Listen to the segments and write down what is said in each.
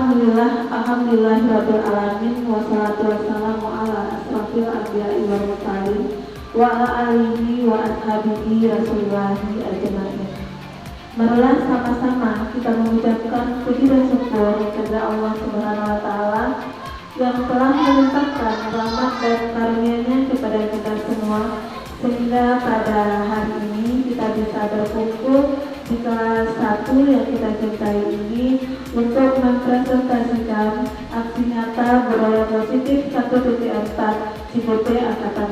Alhamdulillahirabbil alamin wassalatu wassalamu ala asrofil anbiya'i wal mursalin wa ala alihi wa ashabihi rasulillahi ajmain. Marilah sama-sama kita mengucapkan puji dan syukur kepada Allah Subhanahu wa taala yang telah melimpahkan rahmat dan karunia-Nya kepada kita semua sehingga pada hari ini kita bisa berkumpul di kelas 1 yang kita cintai ini untuk mempresentasikan aksi nyata budaya positif 1.4 CBP Angkatan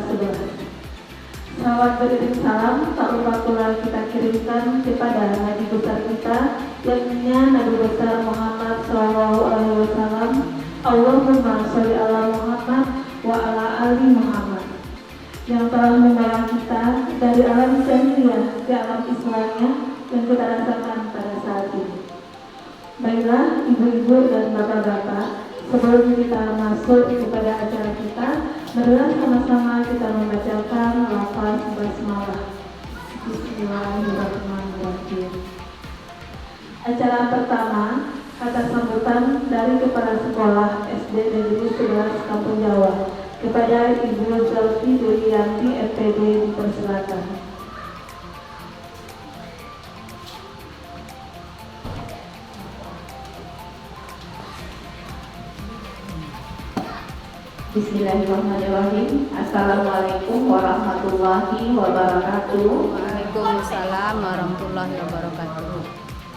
11. Salawat beriring salam tak lupa pula kita kirimkan kepada Nabi besar kita, yakni Nabi besar Muhammad SAW. Allahumma sholli ala Muhammad wa ala ali Muhammad, yang telah membawa kita dari alam jahiliyah ke alam Islamnya yang kita rasakan pada saat ini. Baiklah ibu-ibu dan bapak-bapak, sebelum kita masuk kepada acara kita, marilah sama-sama kita membacakan lafaz basmalah. Bismillahirrahmanirrahim. Acara pertama, kata sambutan dari Kepala Sekolah SD Negeri 11 Kampung Jawa kepada Ibu Zelfi Durianti MPD dipersilakan. Bismillahirrahmanirrahim. Assalamualaikum warahmatullahi wabarakatuh. Waalaikumsalam warahmatullahi wabarakatuh.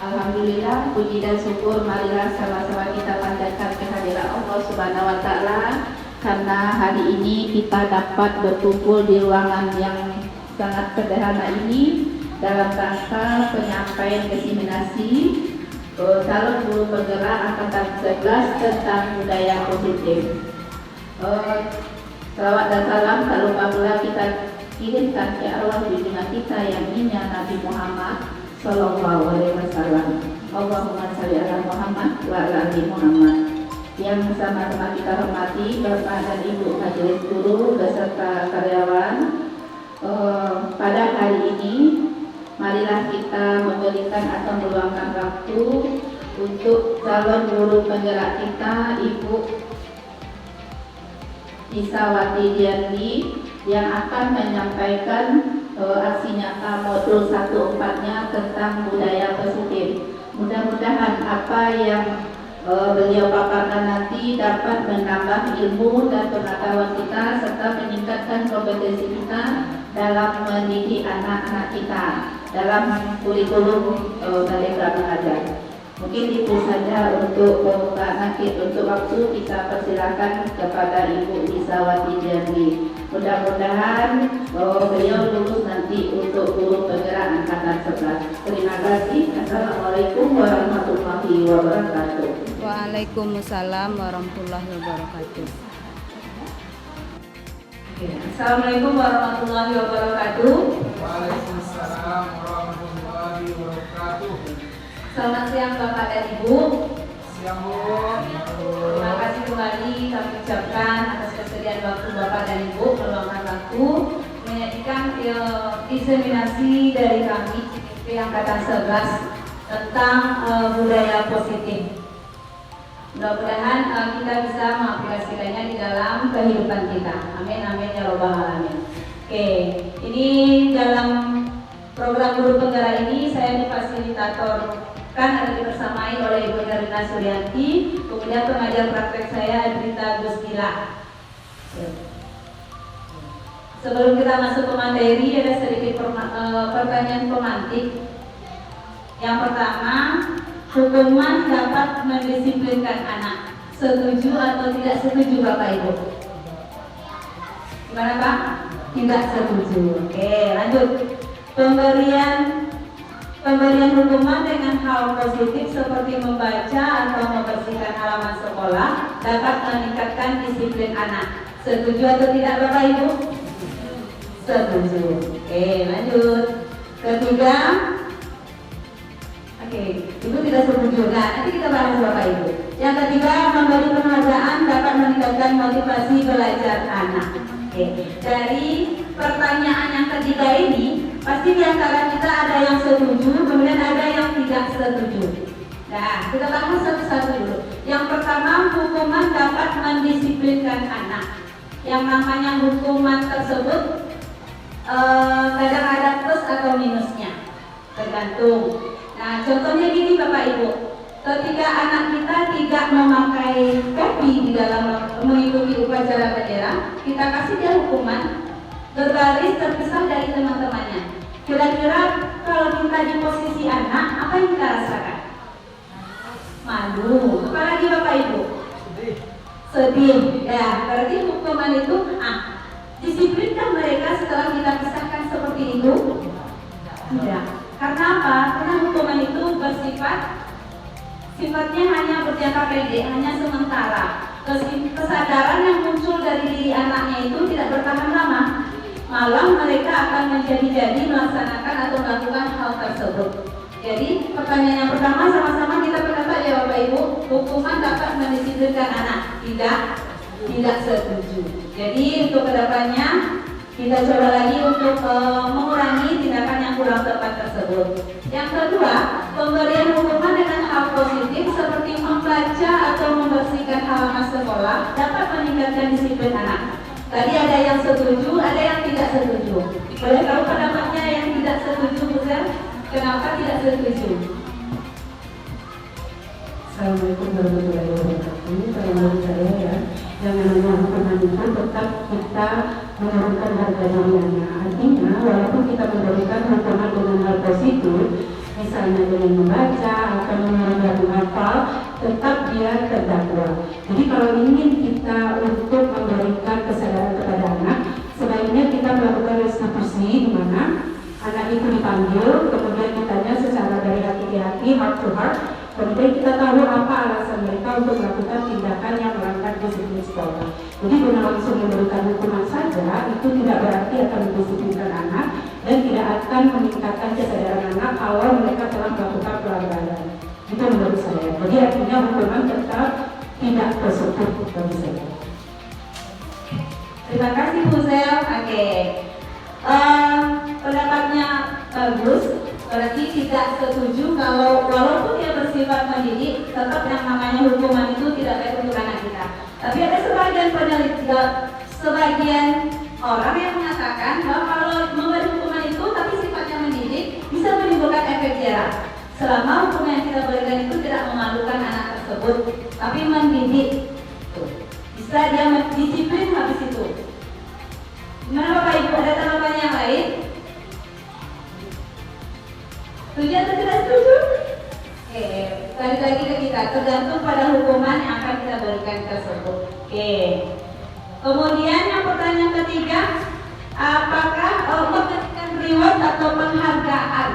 Alhamdulillah, puji dan syukur marilah sama-sama kita panjatkan kehadiran Allah Subhanahu wa taala karena hari ini kita dapat berkumpul di ruangan yang sangat sederhana ini dalam rangka penyampaian diseminasi calon guru penggerak angkatan 11 tentang budaya positif. Salawat dan salam tak lupa pula kita kirimkan ke Allah junjungan kita yang mulia Nabi Muhammad Sallallahu Alaihi Wasallam. Allahumma sholli ala Muhammad wa ala ali Muhammad. Yang sama-sama kita hormati Bapak dan Ibu Majelis Guru beserta karyawan, pada hari ini marilah kita memberikan atau meluangkan waktu untuk calon guru penggerak kita Ibu Isawati Diandi yang akan menyampaikan aksi nyata modul 1/4-nya tentang budaya positif. Mudah-mudahan apa yang beliau paparkan nanti dapat menambah ilmu dan pengetahuan kita serta meningkatkan kompetensi kita dalam mendidik anak-anak kita dalam kurikulum Merdeka Belajar. Mungkin itu saja untuk pembukaan, nanti untuk waktu kita persilakan kepada Ibu Isawati Diandi. Mudah-mudahan beliau lulus nanti untuk guru penggerak angkatan 11. Terima kasih. Assalamualaikum warahmatullahi wabarakatuh. Waalaikumsalam warahmatullahi wabarakatuh. Assalamualaikum warahmatullahi wabarakatuh. Waalaikumsalam warahmatullahi wabarakatuh. Selamat siang Bapak dan Ibu. Siang Bu. Terima kasih kembali kami ucapkan atas kesediaan waktu Bapak dan Ibu meluangkan waktu menyajikan diseminasi dari kami CPP Angkatan 11 tentang budaya positif. Mudah-mudahan kita bisa mengaplikasikannya di dalam kehidupan kita. Amin amin ya robbal alamin. Oke, ini dalam program guru penggerak ini saya difasilitator ada dibersamai oleh Ibu Nerina Suryanti, kemudian pengajar praktek saya Adrita Gustila. Sebelum kita masuk ke materi, ada sedikit pertanyaan pemantik. Yang pertama, hukuman dapat mendisiplinkan anak. Setuju atau tidak setuju Bapak Ibu? Gimana Pak? Tidak setuju. Oke, lanjut. Pemberian hukuman dengan hal positif seperti membaca atau membersihkan halaman sekolah dapat meningkatkan disiplin anak. Setuju atau tidak Bapak Ibu? Setuju. Oke, lanjut. Ketiga, oke, Ibu tidak setuju. Nah, nanti kita bahas Bapak Ibu. Yang ketiga, memberi penghargaan dapat meningkatkan motivasi belajar anak. Oke, dari pertanyaan yang ketiga ini pasti di antara kita ada yang setuju, kemudian ada yang tidak setuju. Nah, kita bahas satu-satu dulu. Yang pertama, hukuman dapat mendisiplinkan anak. Yang namanya hukuman tersebut kadang ada plus atau minusnya, tergantung. Nah, contohnya gini Bapak Ibu, ketika anak kita tidak memakai topi di dalam mengikuti upacara bendera, kita kasih dia hukuman berbaris terpisah dari teman-temannya. Kira-kira kalau kita di posisi anak, apa yang kita rasakan? Malu. Apalagi Bapak Ibu? Sedih. Ya, berarti hukuman itu disiplinkah mereka setelah kita pisahkan seperti itu? Tidak. Karena apa? Karena hukuman itu sifatnya hanya berjangka pendek, hanya sementara. Kesadaran yang muncul dari diri anaknya itu tidak bertahan lama. Malah mereka akan menjadi-jadi melaksanakan atau melakukan hal tersebut. Jadi pertanyaan yang pertama, sama-sama kita pendapat ya Bapak Ibu, hukuman dapat mendisiplinkan anak? Tidak setuju. Jadi untuk kedepannya kita coba lagi untuk mengurangi tindakan yang kurang tepat tersebut. Yang kedua, pemberian hukuman dengan hal positif seperti membaca atau membersihkan halaman sekolah dapat meningkatkan disiplin anak. Tadi ada yang setuju, ada yang tidak setuju. Boleh tahu pendapatnya yang tidak setuju, Bu Zel? Kenapa tidak setuju? Assalamualaikum warahmatullahi wabarakatuh. Kalau menurut saya ya, yang namanya hukuman itu tetap kita menurunkan harga diri anak. Artinya walaupun kita memberikan hukuman dengan hal positif, misalnya dengan membaca atau mengurangi hafal, tetap dia terdakwa. Jadi kalau ingin kita untuk memberikan kesadaran kepada anak, sebaiknya kita melakukan restitusi di mana anak itu dipanggil, kemudian ditanya secara dari hati ke hati, heart to heart. Kemudian kita tahu apa alasan mereka untuk melakukan tindakan yang melanggar disiplin sekolah. Jadi dengan langsung memberikan hukuman saja itu tidak berarti akan mendisiplinkan anak dan tidak akan meningkatkan kesadaran anak kalau mereka telah melakukan pelanggaran. Itu menurut saya. Jadi artinya hukuman tetap tidak positif bagi saya. Terima kasih Bu Zel. Oke. Pendapatnya bagus. Berarti tidak setuju kalau walaupun dia bersifat mendidik, tetap yang namanya hukuman itu tidak baik untuk anak kita. Tapi ada sebagian orang yang mengatakan bahwa kalau memberi hukuman itu tapi sifatnya mendidik bisa menimbulkan efek jerah. Selama hukuman yang kita berikan itu tidak memalukan anak tersebut, tapi mendidik, bisa dia disiplin habis itu. Gimana Bapak Ibu, ada tanggapan yang lain? Setuju atau tidak setuju? Oke, balik lagi ke kita, tergantung pada hukuman yang akan kita berikan tersebut. Oke. Kemudian yang pertanyaan ketiga, apakah memberikan reward atau penghargaan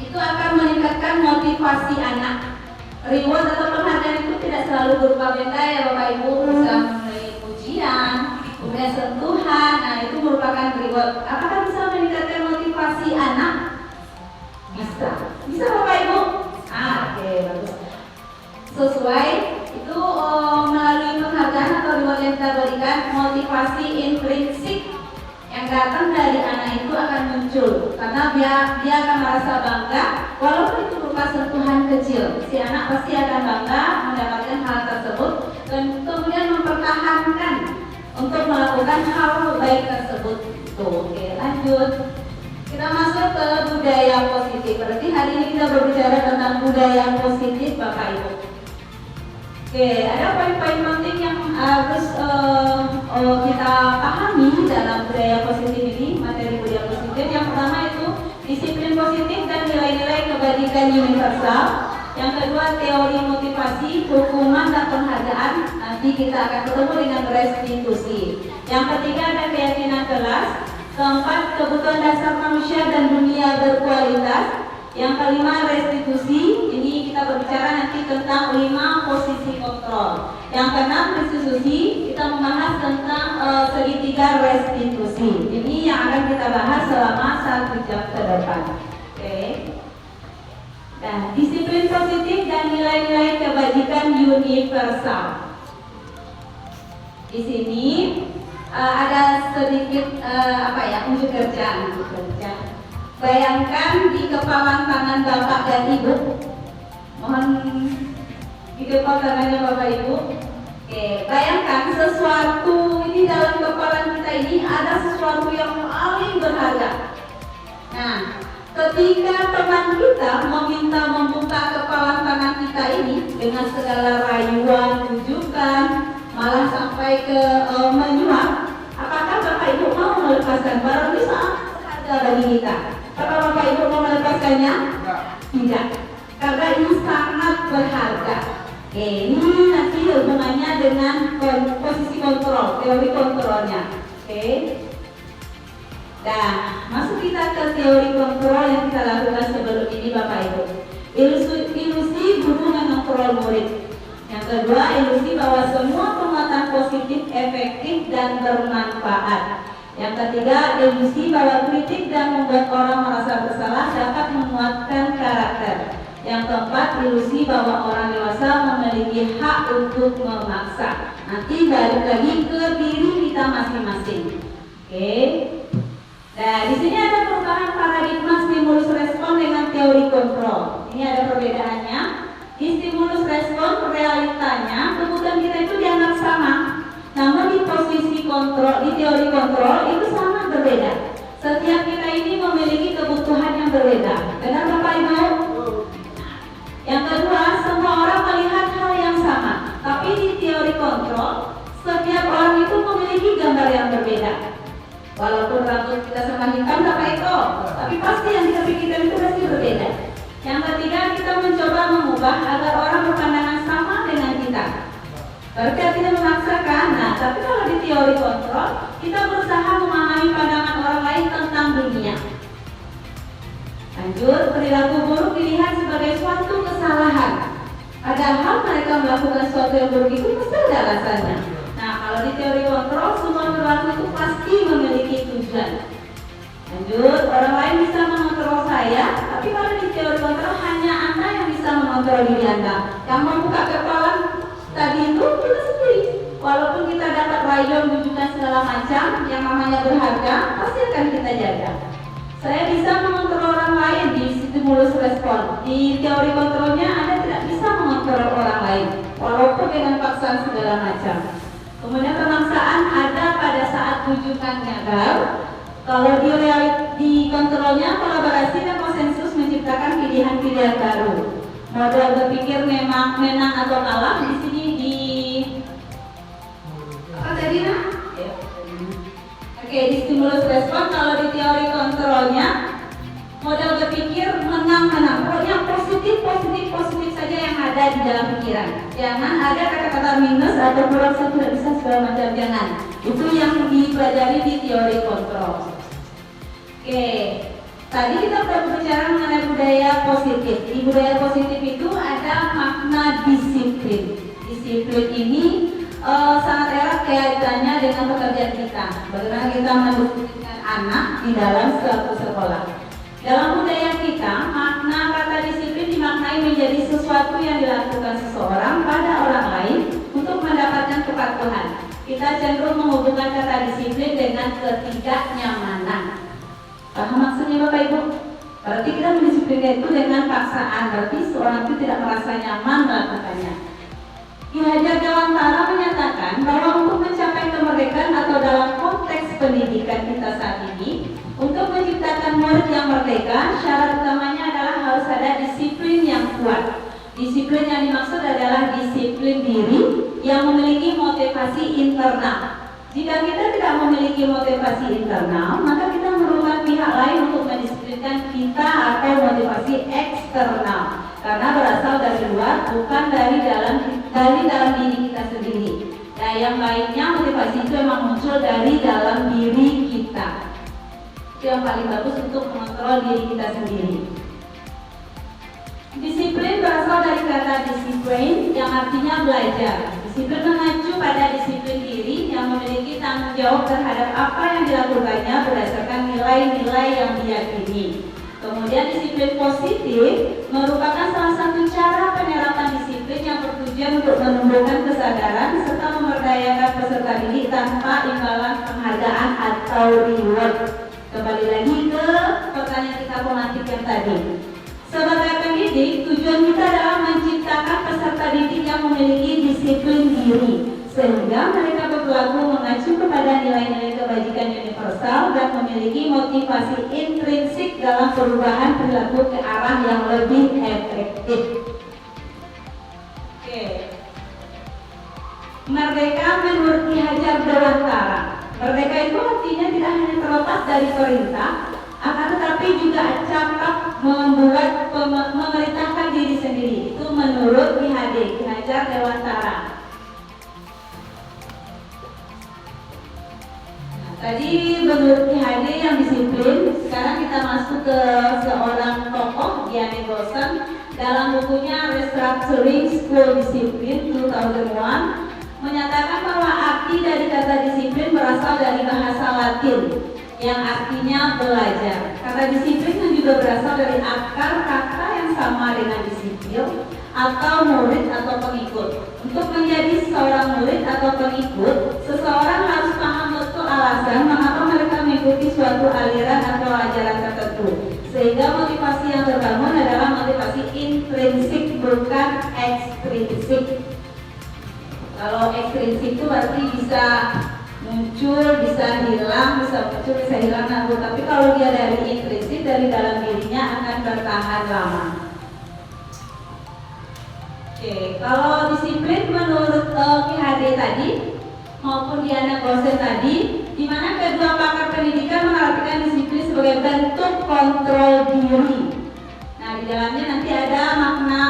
itu akan meningkatkan motivasi anak? Reward atau penghargaan itu tidak selalu berupa benda ya Bapak Ibu, bisa melalui pujian, kemudian sentuhan, nah itu merupakan reward. Apakah bisa meningkatkan motivasi anak? Bisa Bapak Ibu? Oke, bagus. Sesuai itu melalui penghargaan atau reward yang kita berikan, motivasi intrinsik yang datang dari anak itu akan muncul karena dia akan merasa bangga walaupun itu berupa sentuhan kecil. Si anak pasti akan bangga mendapatkan hal tersebut dan kemudian mempertahankan untuk melakukan hal baik tersebut. Oke, lanjut. Kita masuk ke budaya positif. Berarti hari ini kita berbicara tentang budaya positif Bapak Ibu. Oke, ada poin-poin penting yang harus kita pahami dalam budaya positif ini, materi budaya positif. Yang pertama itu disiplin positif dan nilai-nilai kebajikan universal. Yang kedua teori motivasi, hukuman dan penghargaan. Nanti kita akan ketemu dengan restitusi. Yang ketiga ada keyakinan kelas. Keempat, kebutuhan dasar manusia dan dunia berkualitas. Yang kelima, restitusi. Ini kita berbicara nanti tentang 5 posisi kontrol. Yang keenam, restitusi. Kita membahas tentang segitiga restitusi. Ini yang akan kita bahas selama 1 jam ke depan. Oke. Nah, disiplin positif dan nilai-nilai kebajikan universal. Di sini ada sedikit unjuk kerja. Bayangkan di kepalan tangan Bapak dan Ibu Mohon video call tangannya Bapak Ibu. Oke, bayangkan sesuatu ini dalam kepala kita ini ada sesuatu yang paling berharga. Nah, ketika teman kita meminta membuka kepala tangan kita ini dengan segala rayuan, bujukan, malah sampai ke menyuap, apakah Bapak Ibu mau melepaskan barang ini sangat berharga bagi kita? Apakah Bapak Ibu mau melepaskannya? Tidak, karena ini sangat berharga. Oke, ini nanti hubungannya dengan posisi kontrol, teori kontrolnya. Oke. Nah, masuk kita ke teori kontrol yang kita lakukan sebelum ini Bapak Ibu. Ilusi guru mengontrol murid. Yang kedua, ilusi bahwa semua penguatan positif efektif dan bermanfaat. Yang ketiga, ilusi bahwa kritik dan membuat orang merasa bersalah dapat menguatkan karakter. Yang keempat, ilusi bahwa orang dewasa memiliki hak untuk memaksa. Nanti balik lagi ke diri kita masing-masing. Oke. Nah, di sini ada perubahan paradigma stimulus respon dengan teori kontrol. Ini ada perbedaannya. Di stimulus respon realitanya kebutuhan kita itu dianggap sama. Namun di posisi kontrol, di teori kontrol itu sangat berbeda. Setiap kita ini memiliki kebutuhan yang berbeda. Benar Bapak Ibu? Yang kedua, semua orang melihat hal yang sama. Tapi di teori kontrol, setiap orang itu memiliki gambar yang berbeda. Walaupun rambut kita sama hitam Bapak Eko, tapi pasti yang kita pikirkan itu pasti berbeda. Yang ketiga, kita mencoba mengubah agar orang berpandangan sama dengan kita. Berarti tidak memaksakan. Nah, tapi kalau di teori kontrol, kita berusaha memahami pandangan orang lain tentang dunia. Lanjut, perilaku buruk dilihat sebagai suatu kesalahan. Padahal mereka melakukan sesuatu yang buruk itu pasti ada alasannya. Nah, kalau di teori kontrol, semua perilaku itu pasti memiliki tujuan. Lanjut, orang lain bisa mengontrol saya, tapi kalau di teori kontrol hanya Anda yang bisa mengontrol diri Anda. Yang membuka kepala tadi itu kita sendiri. Walaupun kita dapat rayuan, bujukan segala macam, yang namanya berharga, pasti akan kita jaga. Saya bisa mengontrol orang lain di stimulus respon. Di teori kontrolnya Anda tidak bisa mengontrol orang lain, walaupun dengan paksaan segala macam. Kemudian pemaksaan ada pada saat bujukan gagal. Kalau di kontrolnya kolaborasi dan konsensus menciptakan pilihan-pilihan baru. Model berpikir memang menang atau kalah di sini di apa tadi nah? Oke, di stimulus respon. Kalau di teori kontrolnya model berpikir menang-menang. Pokoknya positif saja yang ada di dalam pikiran. Jangan ada kata-kata minus atau kurang, saya tidak bisa segala macam, jangan. Itu yang dipelajari di teori kontrol. Oke, tadi kita sudah berbicara mengenai budaya positif. Di budaya positif itu ada makna disiplin. Disiplin ini sangat erat kaitannya dengan pekerjaan kita. Bagaimana kita mendisiplinkan anak di dalam suatu sekolah. Dalam budaya kita, makna kata disiplin dimaknai menjadi sesuatu yang dilakukan seseorang pada orang lain untuk mendapatkan kepatuhan. Kita cenderung menghubungkan kata disiplin dengan ketidaknyamanan. Paham maksudnya Bapak Ibu? Berarti kita mendisiplinkan itu dengan paksaan. Berarti seorang itu tidak merasa nyaman melakukannya. Ki Hajar Dewantara menyatakan bahwa untuk mencapai kemerdekaan atau dalam konteks pendidikan kita saat ini, untuk menciptakan murid yang merdeka, syarat utamanya adalah harus ada disiplin yang kuat. Disiplin yang dimaksud adalah disiplin diri yang memiliki motivasi internal. Jika kita tidak memiliki motivasi internal, maka kita memerlukan pihak lain untuk mendisiplinkan kita atau motivasi eksternal. Karena berasal dari luar, bukan dari dalam diri kita sendiri. Nah, yang baiknya motivasi itu memang muncul dari dalam diri kita. Itu yang paling bagus untuk mengontrol diri kita sendiri. Disiplin berasal dari kata disiplin yang artinya belajar. Disiplin mengacu pada disiplin diri yang memiliki tanggung jawab terhadap apa yang dilakukannya berdasarkan nilai-nilai yang diyakini. Kemudian disiplin positif merupakan salah satu cara penerapan disiplin yang bertujuan untuk menumbuhkan kesadaran serta memberdayakan peserta didik tanpa imbalan penghargaan atau reward. Kembali lagi ke pertanyaan kita pemantik yang tadi. Sebagai pendidik didik, tujuan kita adalah menciptakan peserta didik yang memiliki disiplin diri, sehingga mereka berperilaku mengacu kepada nilai-nilai kebajikan universal dan memiliki motivasi intrinsik dalam perubahan perilaku ke arah yang lebih efektif. Oke. Merdeka menurut Ki Hajar Dewantara. Merdeka itu artinya tidak hanya terlepas dari perintah, akan tetapi juga cakap membuat memerintahkan diri sendiri. Itu menurut Ki Hajar Dewantara. Tadi menurut Ki Hadi yang disiplin. Sekarang kita masuk ke seorang tokoh, Gianni Bosan, dalam bukunya Restructuring School Discipline 2001 menyatakan bahwa arti dari kata disiplin berasal dari bahasa Latin yang artinya belajar. Kata disiplin juga berasal dari akar kata yang sama dengan disiplin atau murid atau pengikut. Untuk menjadi seorang murid atau pengikut, seseorang harus paham betul alasan mengapa mereka mengikuti suatu aliran atau ajaran tertentu. Sehingga motivasi yang terbangun adalah motivasi intrinsik bukan ekstrinsik. Kalau ekstrinsik itu berarti bisa muncul, bisa hilang, bisa muncul, bisa hilang. Tapi kalau dia dari intrinsik, dari dalam dirinya akan bertahan lama. Oke, kalau disiplin menurut Ki Hadi tadi maupun Diana Gosen tadi, di mana kedua pakar pendidikan mengartikan disiplin sebagai bentuk kontrol diri. Nah, di dalamnya nanti ada makna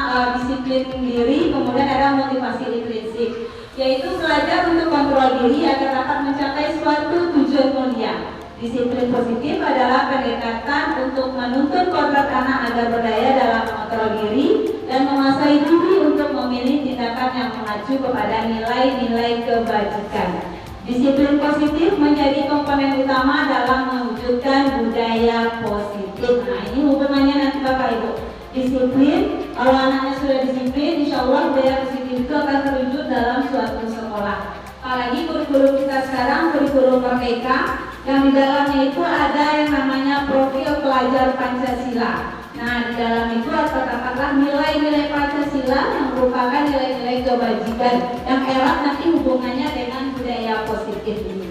disiplin diri, kemudian ada motivasi intrinsik, yaitu belajar untuk kontrol diri agar dapat mencapai suatu tujuan mulia. Disiplin positif adalah pendekatan untuk menuntun kodrat anak agar berdaya dalam mengontrol diri dan menguasai diri untuk memilih tindakan yang mengacu kepada nilai-nilai kebajikan. Disiplin positif menjadi komponen utama dalam mewujudkan budaya positif. Nah, ini hubungannya nanti Bapak Ibu. Disiplin, kalau anaknya sudah disiplin, insya Allah budaya positif itu akan terwujud dalam suatu sekolah. Apalagi kurikulum kita sekarang, kurikulum Merdeka, yang di dalamnya itu ada yang namanya profil pelajar Pancasila. Nah, di dalam itu terdapat nilai-nilai Pancasila yang merupakan nilai-nilai kebajikan yang erat nanti hubungannya dengan budaya positif ini.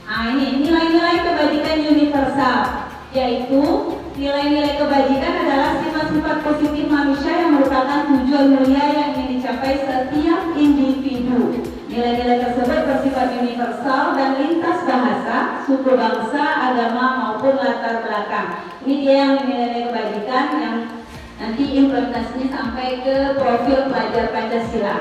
Nah, ini nilai-nilai kebajikan universal, yaitu nilai-nilai kebajikan adalah sifat-sifat positif manusia yang merupakan tujuan mulia yang ingin dicapai setiap individu. Nilai-nilai tersebut bersifat universal dan lintas bahasa, suku bangsa, agama maupun latar belakang. Ini dia yang nilai-nilai kebajikan yang nanti implementasinya sampai ke profil pelajar Pancasila.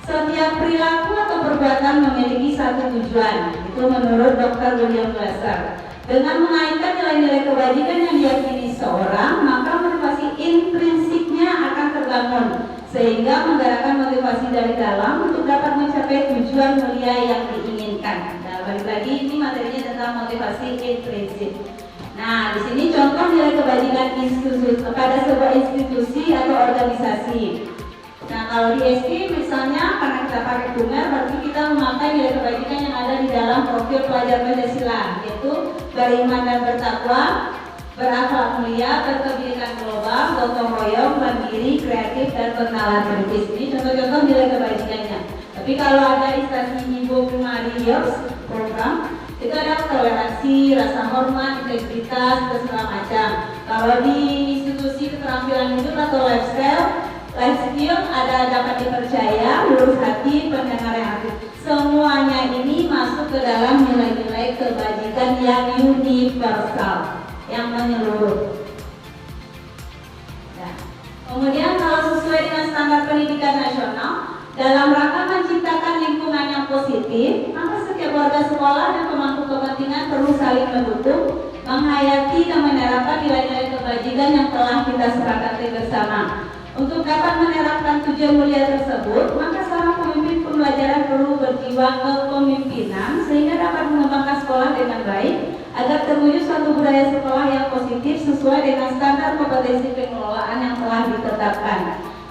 Setiap perilaku atau perbuatan memiliki satu tujuan. Itu menurut Dr. William Glasser. Dengan mengaitkan nilai-nilai kebajikan yang diyakini seorang, maka motivasi intrinsiknya akan terbangun, sehingga menggerakkan motivasi dari dalam untuk dapat mencapai tujuan mulia yang diinginkan. Nah, balik lagi ini materinya tentang motivasi intrinsik. Nah, di sini contoh nilai kebajikan pada sebuah institusi atau organisasi. Nah, kalau di SD misalnya karena kita pakai bunga, berarti kita memakai nilai kebajikan yang ada di dalam profil pelajar Pancasila, yaitu beriman dan bertakwa, berakhlak mulia, berkebinekaan global, gotong royong, mandiri, kreatif, dan bernalar kritis. Ini contoh-contoh nilai kebajikannya. Tapi kalau ada instansi Ibu Marius program, itu ada toleransi, rasa hormat, integritas, dan segala macam. Kalau di institusi keterampilan hidup atau lifestyle, life skill ada dapat dipercaya, lurus hati, pendengar yang aktif. Semuanya ini masuk ke dalam nilai-nilai kebajikan yang universal, yang menyeluruh. Nah, kemudian kalau sesuai dengan standar pendidikan nasional, dalam rangka menciptakan lingkungan yang positif, maka setiap warga sekolah dan pemangku kepentingan perlu saling mendukung, menghayati dan menerapkan nilai-nilai kebajikan yang telah kita sepakati bersama. Untuk dapat menerapkan tujuan mulia tersebut, maka seorang pemimpin pembelajaran perlu berjiwa kepemimpinan sehingga dapat mengembangkan sekolah dengan baik agar terwujud suatu budaya sekolah yang positif sesuai dengan standar kompetensi pengelolaan yang telah ditetapkan.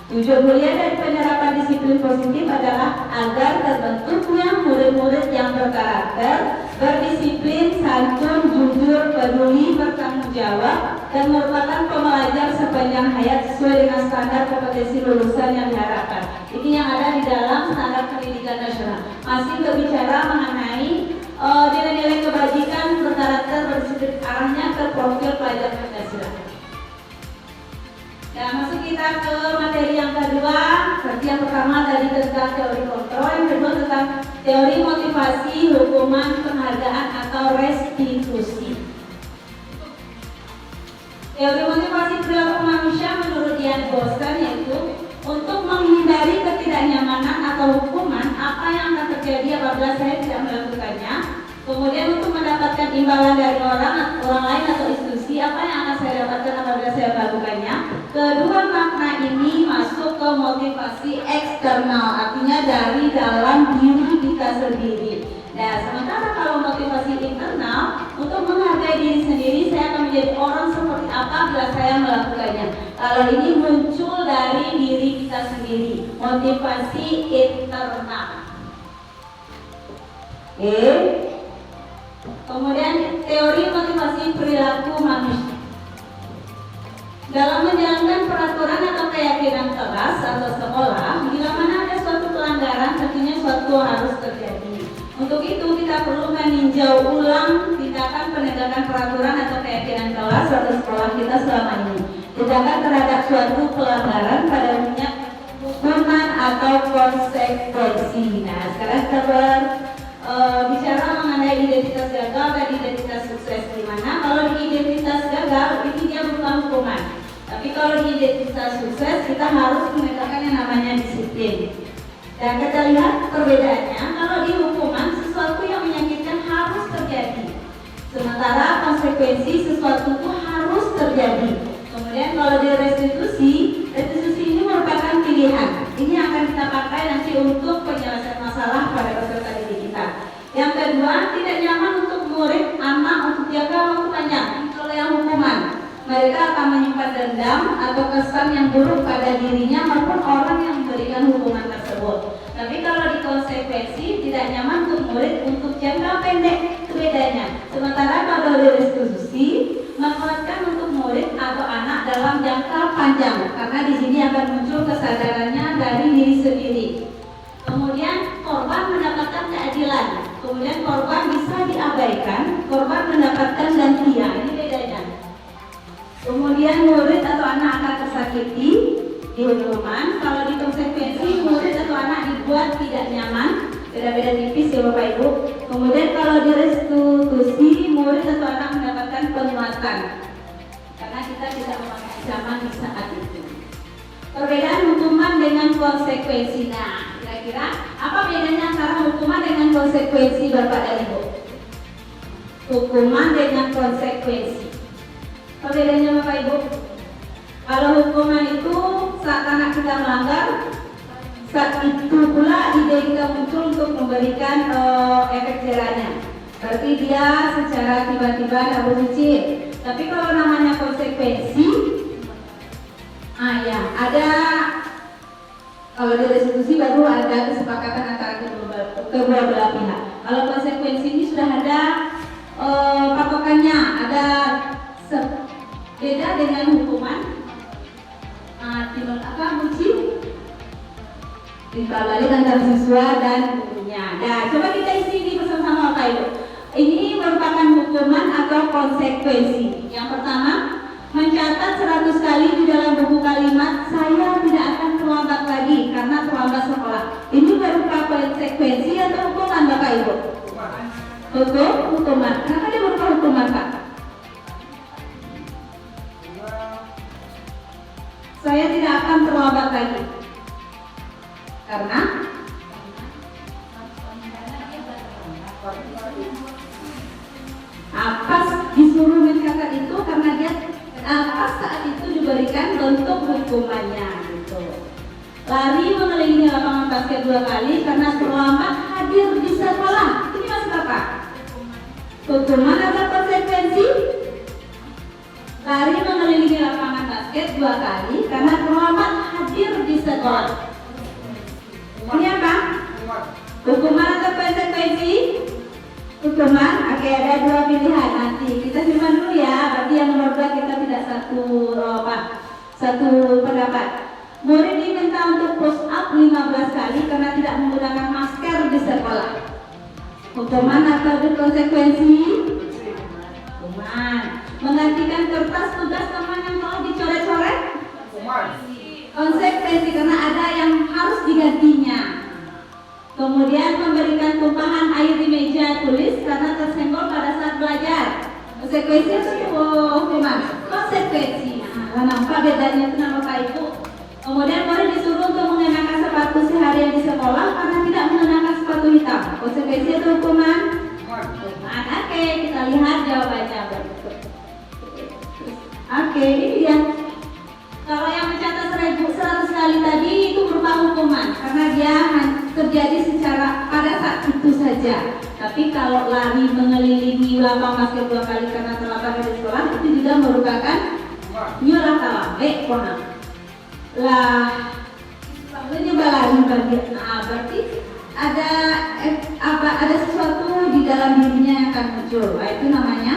Tujuan mulia dari penerapan disiplin positif adalah agar terbentuknya murid-murid yang berkarakter, berdisiplin, santun, jujur, peduli, bertanggung jawab, dan merupakan pembelajar sepanjang hayat sesuai dengan standar kompetensi lulusan yang diharapkan. Ini yang ada di dalam standar pendidikan nasional. Masih berbicara mengenai nilai-nilai kebajikan berkarakter berdisiplin, arahnya ke profil pelajar Pancasila. Ya, masuk kita ke materi yang kedua. Seperti yang pertama tadi tentang teori kontrol, yang kedua tentang teori motivasi, hukuman, penghargaan atau restitusi. Teori motivasi perilaku manusia menurut Ian Boston yaitu untuk menghindari ketidaknyamanan atau hukuman apa yang akan terjadi apabila saya tidak melakukannya. Kemudian untuk mendapatkan imbalan dari orang lain atau institusi, apa yang akan saya dapatkan apabila saya melakukannya. Kedua makna ini masuk ke motivasi eksternal, artinya dari dalam diri kita sendiri. Nah, sementara kalau motivasi internal, untuk menghargai diri sendiri, saya akan menjadi orang seperti apa bila saya melakukannya. Kalau ini muncul dari diri kita sendiri, motivasi internal. Kemudian teori motivasi perilaku manusia. Dalam menjalankan peraturan atau keyakinan kelas atau sekolah, bila mana ada suatu pelanggaran, tentunya suatu harus terjadi. Untuk itu kita perlu meninjau ulang tindakan penegakan peraturan atau keyakinan kelas atau sekolah kita selama ini. Tindakan terhadap suatu pelanggaran pada umumnya hukuman atau konsekuensi. Nah, sekarang kita bicara mengenai identitas gagal dan identitas sukses. Di mana kalau di identitas gagal ini dia berupa hukuman, tapi kalau di identitas sukses kita harus menegakkan yang namanya disiplin. Dan kita lihat perbedaannya, kalau di hukuman sesuatu yang menyakitkan harus terjadi, sementara konsekuensi sesuatu itu harus terjadi. Kemudian kalau di restitusi ini merupakan pilihan. Ini akan kita pakai nanti untuk penyelesaian masalah pada peserta didik kita. Yang kedua, tidak nyaman untuk murid anak untuk jangka waktu panjang. Kalau yang hukuman, mereka akan menyimpan dendam atau kesan yang buruk pada dirinya maupun orang yang memberikan hukuman tersebut. Tapi kalau di konsekuensi, tidak nyaman untuk murid untuk jangka pendek, bedanya. Sementara kalau di restitusi, menguatkan untuk murid atau anak dalam jangka panjang, karena di sini akan muncul kesadarannya dari diri sendiri. Kemudian korban mendapatkan keadilan. Kemudian korban bisa diabaikan, korban mendapatkan gantian. Ini bedanya. Kemudian murid atau anak akan tersakiti di hukuman. Kalau di konsekuensi, murid atau anak dibuat tidak nyaman. Beda-beda tipis ya Bapak Ibu. Kemudian kalau di restitusi, murid atau anak mendapatkan penguatan, karena kita tidak memakai ancaman di saat itu. Perbedaan hukuman dengan konsekuensi. Nah, kira-kira apa bedanya antara hukuman dengan konsekuensi Bapak dan Ibu? Hukuman dengan konsekuensi. Apa bedanya Bapak Ibu? Kalau hukuman itu saat anak kita melanggar, saat itu pula ide kita muncul untuk memberikan efek jerahnya. Berarti dia secara tiba-tiba harus dicicil. Tapi kalau namanya konsekuensi, ya ada, kalau di restitusi baru ada kesepakatan antara kedua belah pihak. Kalau konsekuensi ini sudah ada patokannya, ada beda dengan hukuman. Dibalik antara siswa dan gurunya. Nah, coba kita isi ini bersama-sama Bapak Ibu. Ini merupakan hukuman atau konsekuensi. Yang pertama, mencatat 100 kali di dalam buku kalimat saya tidak akan terlambat lagi karena terlambat sekolah. Ini berupa konsekuensi atau hukuman Bapak Ibu? Hukuman. Kenapa dia berupa hukuman Pak? Saya tidak akan terlambat lagi karena apa disuruh mencatat itu karena dia apa saat itu diberikan bentuk hukumannya gitu. Lari mengelilingi lapangan basket 2 kali karena terlambat hadir di sekolah. Ini masuk apa? Hukuman atau konsekuensi? Lari mengelilingi lapangan basket 2 kali karena terlambat hadir di sekolah. Ini apa? Hukuman atau konsekuensi? hukuman. Oke, ada dua pilihan nanti. Kita simpan dulu ya. Berarti yang nomor 2 kita tidak satu pendapat. Murid diminta untuk push up 15 kali karena tidak menggunakan masker di sekolah. Hukuman atau konsekuensi? Hukuman. Menggantikan kertas tugas teman yang mau dicoret-coret? Konsekuensi karena ada yang harus digantinya. Kemudian memberikan tumpahan air di meja tulis karena tersenggol pada saat belajar. Konsekuensi atau hukuman? Konsekuensi. Nah, nampak bedanya itu nama Pak Ibu. Kemudian murid disuruh untuk mengenakan sepatu seharian di sekolah karena tidak mengenakan sepatu hitam. Konsekuensi atau hukuman? Hukuman. Oke, kita lihat jawabannya. Oke, ini dia. Kalau yang mencatat 1.100 kali tadi itu berupa hukuman karena dia terjadi secara pada saat itu saja. Tapi kalau lari mengelilingi lapang basket 2 kali karena terlambat dari sekolah itu juga merupakan nyulah kalambe konang. Lah, nyebalan berarti ada sesuatu di dalam dirinya yang akan muncul. Nah, itu namanya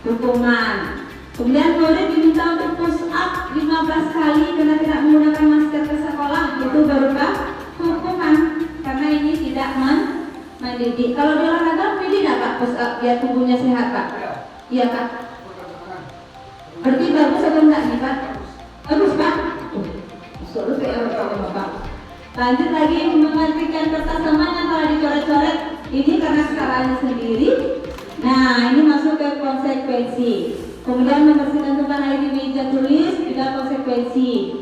hukuman. Kemudian murid diminta untuk push up 15 kali karena tidak menggunakan masker ke sekolah. Itu berupa hukuman karena ini tidak mendidik. Kalau di olahraga mendidik nggak Pak push up biar tubuhnya sehat Pak? Iya Pak. Berarti bagus atau enggak nih Pak? Bagus Pak. Suruh saya Bapak. Lanjut lagi menggantikan kertas teman yang telah dicoret-coret. Ini karena skalanya sendiri. Nah ini masuk ke konsekuensi. Kemudian membersihkan tumpahan air di meja tulis juga konsekuensi.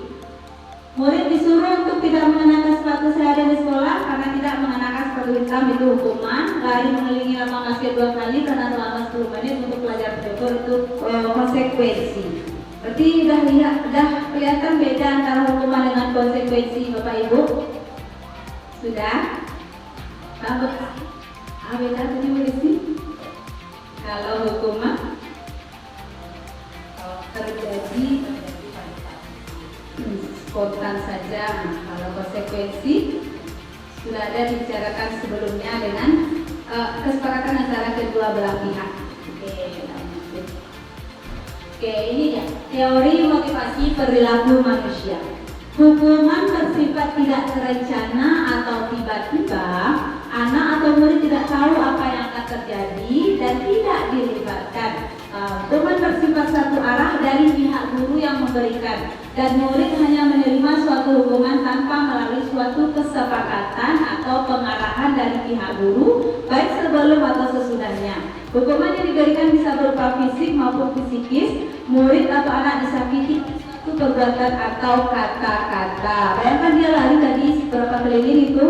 Murid disuruh untuk tidak mengenakan sepatu sehari di sekolah karena tidak mengenakan sepatu hitam itu hukuman. Lari mengelilingi lapang basket 2 kali karena selama 10 menit untuk belajar terbur itu konsekuensi. Berarti udah kelihatan beda antara hukuman dengan konsekuensi Bapak Ibu? Sudah? Beda tadi berisi? Kalau hukuman terjadi spontan saja. Kalau konsekuensi sudah ada dibicarakan sebelumnya dengan kesepakatan antara kedua belah pihak. Oke, ini ya teori motivasi perilaku manusia. Hukuman bersifat tidak terencana atau tiba-tiba. Anak atau murid tidak tahu apa yang akan terjadi dan tidak dilibatkan. Hukuman bersifat satu arah dari pihak guru yang memberikan dan murid hanya menerima suatu hukuman tanpa melalui suatu kesepakatan atau pengarahan dari pihak guru baik sebelum atau sesudahnya. Hukuman yang diberikan bisa berupa fisik maupun psikis. Murid atau anak disakiti suatu perbuatan atau kata-kata. Bayangkan dia lari tadi beberapa keliling itu,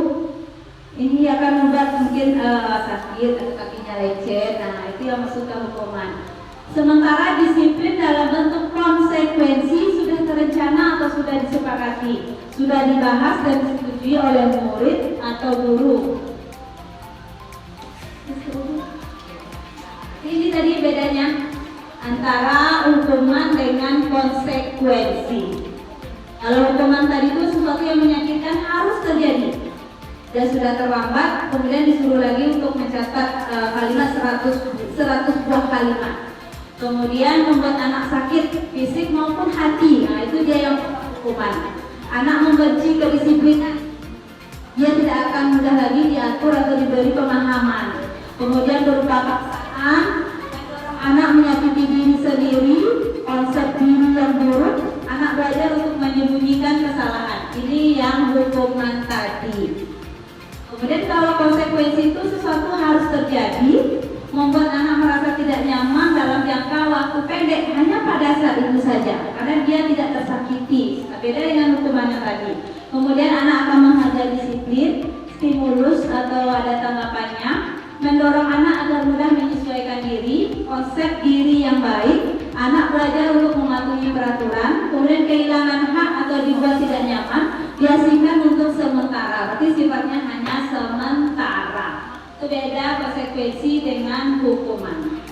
ini akan membuat mungkin sakit atau kakinya lecet. Nah itu yang masuk ke hukuman. Sementara disiplin dalam bentuk konsekuensi sudah terencana atau sudah disepakati, sudah dibahas dan disetujui oleh murid atau guru. Ini tadi bedanya antara hukuman dengan konsekuensi. Kalau hukuman tadi itu sesuatu yang menyakitkan harus terjadi dan sudah terlambat, kemudian disuruh lagi untuk mencatat kalimat 100 buah kalimat. Kemudian membuat anak sakit fisik maupun hati. Nah itu dia yang hukuman. Anak membenci kedisiplinan, dia tidak akan mudah lagi diatur atau diberi pemahaman. Kemudian berupa paksaan, anak menyakiti diri sendiri, konsep diri yang buruk, anak belajar untuk menyembunyikan kesalahan. Ini yang hukuman tadi. Kemudian kalau konsekuensi itu sesuatu harus terjadi, membuat anak merasa tidak nyaman dalam jangka waktu pendek hanya pada saat itu saja, karena dia tidak tersakiti. Beda dengan hukuman yang tadi. Kemudian anak akan menghargai disiplin, stimulus atau ada tanggapannya, mendorong anak agar mudah menyesuaikan diri, konsep diri yang baik, anak belajar untuk mematuhi peraturan, kemudian kehilangan hak atau dibuat tidak nyaman, diasingkan untuk sementara, berarti sifatnya hanya sementara. Itu beda konsekuensi dengan hukuman.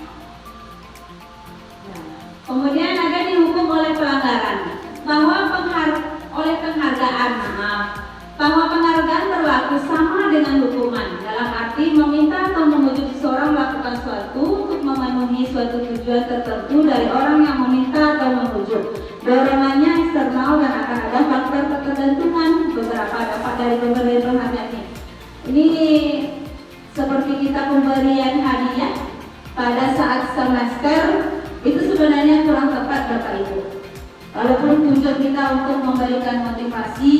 Kemudian agar dihukum oleh pelanggaran, bahwa penghargaan berlaku sama dengan hukuman, dalam arti meminta atau memujuk seseorang melakukan suatu tujuan tertentu dari orang yang meminta atau menuju. Dorongannya eksternal dan akan ada faktor ketergantungan. Beberapa dampak dari pemberian penghargaan ini seperti kita pemberian hadiah pada saat semester itu sebenarnya kurang tepat Bapak Ibu. Walaupun tujuan kita untuk memberikan motivasi,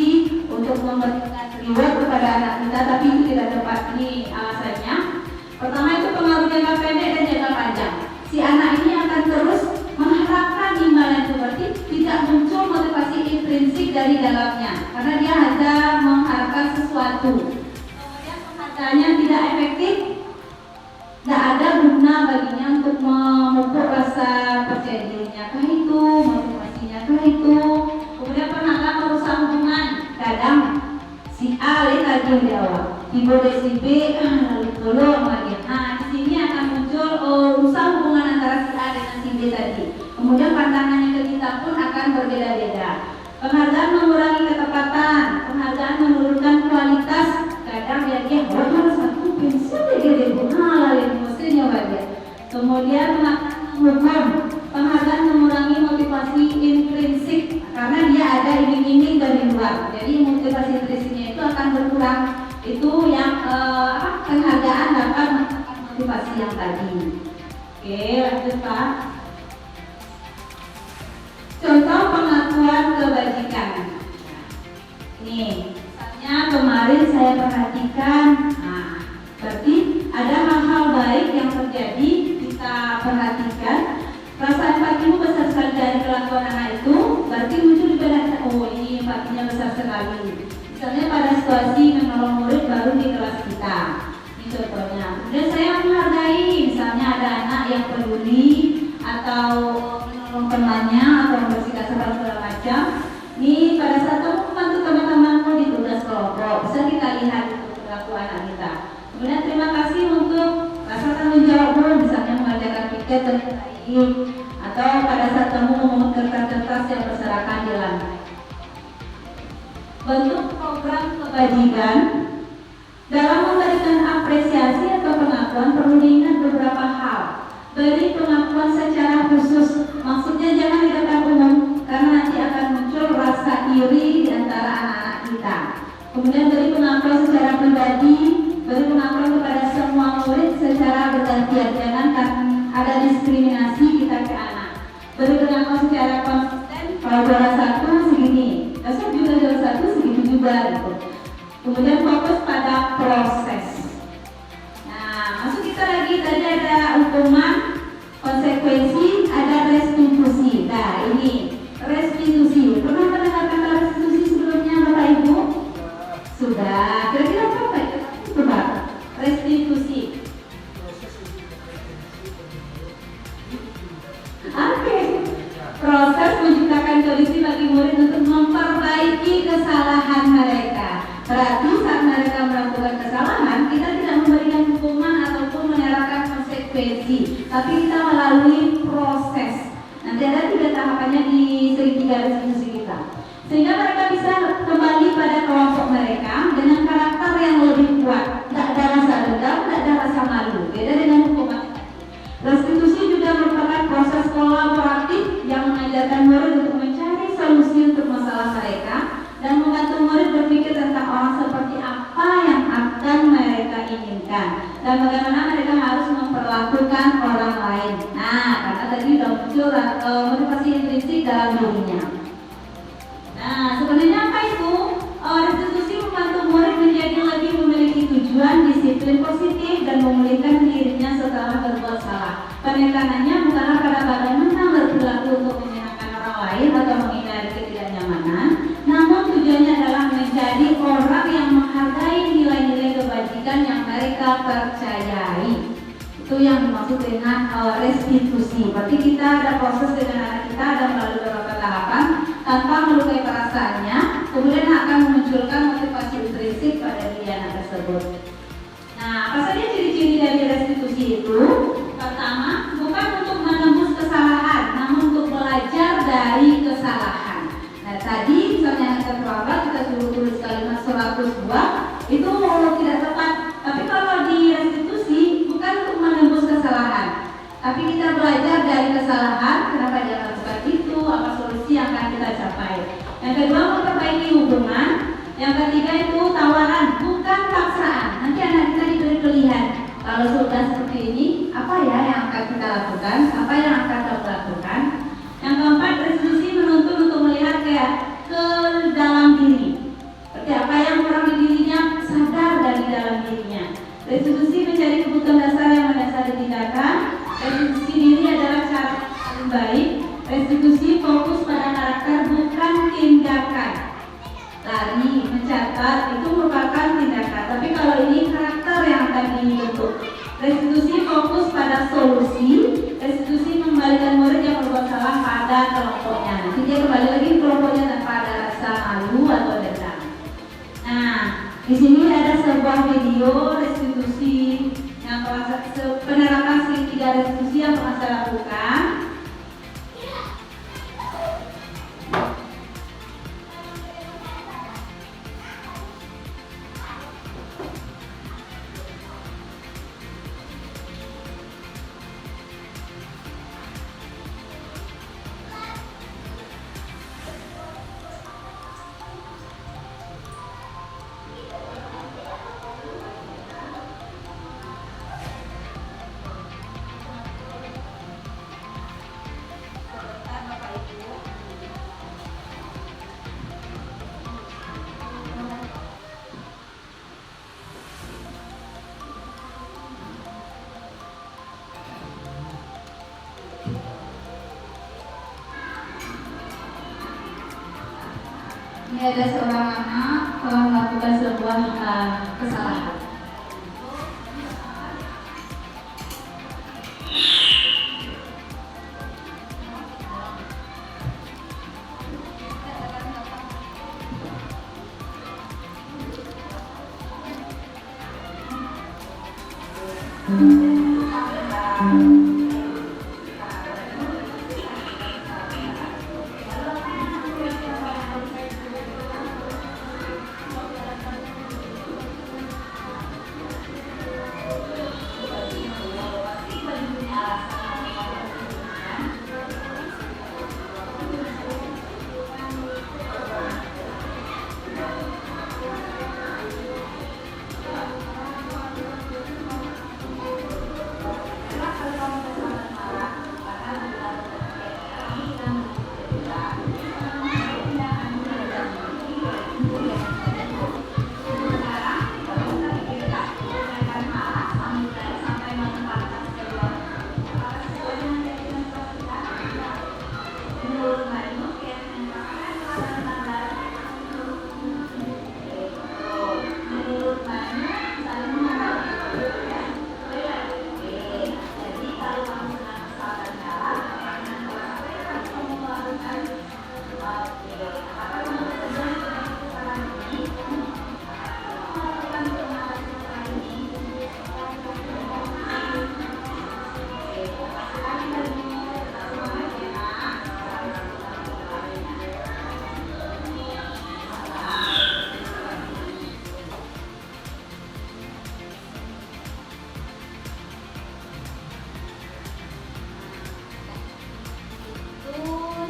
untuk memberikan reward kepada anak kita, tapi itu tidak tepat. Ini alasannya. Pertama itu pengaruh jangka pendek dan jangka panjang. Si anak ini akan terus mengharapkan imbalan itu, berarti tidak muncul motivasi intrinsik dari dalamnya, karena dia hanya mengharapkan sesuatu. Kemudian penghargaannya tidak efektif, tidak ada guna baginya untuk memupuk rasa percaya dirinya. Kah itu motivasinya? Kah itu? Kemudian pernahkah merusak hubungan? Kadang si A lihat tadi di awal, tiba si B lalu tolong lagi. Nah di sini akan muncul rusak hubungan antara si A dengan si B tadi. Kemudian pandangannya ke kita pun akan berbeda-beda. Penghargaan mengurangi ketepatan, penghargaan menurunkan kualitas. Kadang dia harus satu pensiun dia bunga lain mesinnya bagian. Kemudian menghukum, penghargaan mengurangi motivasi intrinsik karena dia ada iming-iming dari luar. Jadi motivasi intrinsiknya itu akan berkurang. Itu yang penghargaan dapat motivasi yang tadi. Oke, lanjut Pak. Contoh pengakuan kebajikan. Nih, misalnya kemarin saya perhatikan, nah, berarti ada hal-hal baik yang terjadi, kita perhatikan, rasa empatimu besar sekali dari kelakuan anak itu, berarti muncul di benak, oh ini empatinya besar sekali. Misalnya pada situasi menolong murid baru di kelas kita, ini contohnya. Kemudian saya menghargai, misalnya ada anak yang peduli atau menolong temannya atau membersihkan segala macam. Ini pada saat kamu membantu teman-temanmu di tugas kelompok, bisa kita lihat itu perilaku anak kita. Kemudian terima kasih untuk rasa tanggung jawabmu, misalnya mengerjakan piket dengan baik, atau pada saat kamu memungut kertas-kertas yang berserakan di lantai. Bentuk program kebajikan dalam memberikan apresiasi atau pengakuan perlu diingat beberapa hal. Beri pengakuan secara khusus, maksudnya jangan di depan umum, karena nanti akan muncul rasa iri di antara anak-anak kita. Kemudian beri pengakuan secara pribadi, beri pengakuan kepada semua murid secara bergantian, jangan ada diskriminasi kita ke anak. Beri pengakuan secara konsisten, kalau juara satu segini, besok juga juara satu segitu juga gitu. Kemudian fokus pada proses. Nah, masuk kita lagi, tadi ada hukuman, konsekuensi, ada restitusi. Nah ini restitusi, pernah mendengar kata restitusi sebelumnya Bapak Ibu? Sudah, kira-kira apa itu? Coba, restitusi. Oke, proses menciptakan kondisi bagi murid untuk memperbaiki kesalahan mereka. Berarti saat mereka melakukan kesalahan, kita tidak memberikan hukuman ataupun menerapkan konsekuensi, tapi kita melalui proses. Nanti ada 3 tahapannya di segitiga restitusi kita, sehingga mereka bisa kembali pada kelompok mereka dengan karakter yang lebih kuat. Tidak ada rasa dendam, tidak ada rasa malu. Beda dengan hukuman. Restitusi juga merupakan proses kolaboratif yang mengajarkan murid untuk mencari solusi untuk masalah mereka dan membantu murid berpikir tentang orang seperti apa yang akan mereka inginkan dan bagaimana mereka harus memperlakukan orang lain. Nah, karena tadi sudah muncul motivasi intrinsik dalam dirinya. Nah, sebenarnya apa itu? Restitusi membantu murid menjadi lebih memiliki tujuan, disiplin positif, dan memulihkan dirinya setelah berbuat salah. Penekanannya bukanlah pada bagaimana berperilaku untuk menyenangkan orang lain atau menghindari ketidaknyamanan, namun tujuannya adalah menjadi orang yang menghargai nilai-nilai kebajikan yang mereka percayai. Itu yang dimaksud dengan restitusi. Berarti kita ada proses dengan anak kita, ada melalui beberapa tahapan tanpa melukai perasaannya, kemudian akan memunculkan motivasi intrinsik pada diri anak tersebut. Nah, apa saja ciri-ciri dari restitusi itu? Pertama, bukan untuk menembus kesalahan, namun untuk belajar dari kesalahan. Nah, tadi misalnya kita terlambat, kita suruh tulis kalimat 100 buah, itu tidak tepat. Tapi kalau di restitusi bukan untuk menembus kesalahan, tapi kita belajar dari kesalahan, kenapa dia melakukan itu, apa solusi yang akan kita capai. Yang kedua, memperbaiki hubungan. Yang ketiga itu tawaran, bukan paksaan. Nanti anak kita diberi pilihan. Kalau sudah seperti ini, apa ya yang akan kita lakukan, apa yang akan kita lakukan. Yang keempat, restitusi menuntut untuk melihat ke dalam diri. Seperti apa yang kurang di dirinya, sadar dari dalam dirinya. Restitusi mencari kebutuhan dasar yang mendasari tindakan. Restitusi diri adalah cara paling baik. Restitusi fokus pada karakter, bukan tindakan. Lari, mencatat, itu merupakan tindakan. Tapi kalau ini karakter yang akan dibentuk. Restitusi fokus pada solusi. Restitusi mengembalikan murid yang berbuat salah pada kelompoknya. Nanti dia kembali lagi ke kelompoknya tanpa ada rasa malu atau dendam. Nah, di sini ada sebuah video restitusi yang penerapan segitiga restitusi yang pernah saya lakukan. Ini ada seorang anak telah melakukan sebuah kesalahan.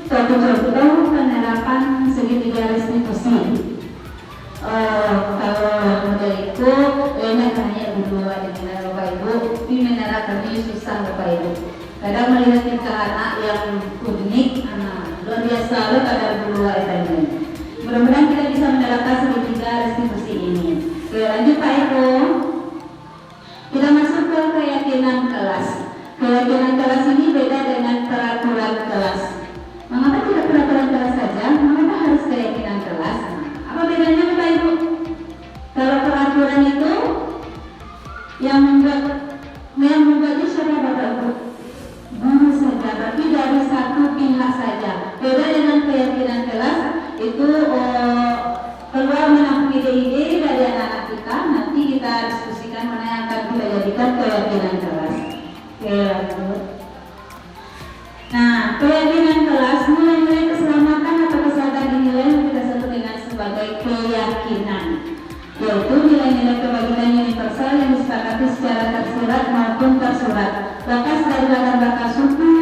Suatu contoh penerapan segitiga restitusi. Kalau model itu enak hanya berdua dengan Bapak Ibu, tapi menerapkannya susah Bapak Ibu. Kadang melihat tingkah anak yang unik, luar biasa loh pada berdua itu. Mudah-mudahan kita bisa menerapkan segitiga restitusi ini. Oke, lanjut Pak Ibu. Kita masuk ke keyakinan kelas. Keyakinan kelas ini beda dengan peraturan kelas. Mengapa tidak peraturan kelas saja? Mengapa harus keyakinan kelas? Apa bedanya Bapak Ibu? Kalau peraturan itu yang membuatnya siapa Bapak Ibu? Guru saja, tapi dari satu pihak saja. Beda dengan keyakinan kelas itu keluar menampung ide-ide dari anak-anak kita. Nanti kita diskusikan mana yang akan kita jadikan keyakinan kelas. Oke, lanjut. Nah, keyakinan kelas nilai-nilai keselamatan atau kesehatan dinilai yang kita sebut dengan sebagai keyakinan, yaitu nilai-nilai kebajikan universal yang disepakati secara tersirat maupun tersurat, lepas dari latar belakang suku,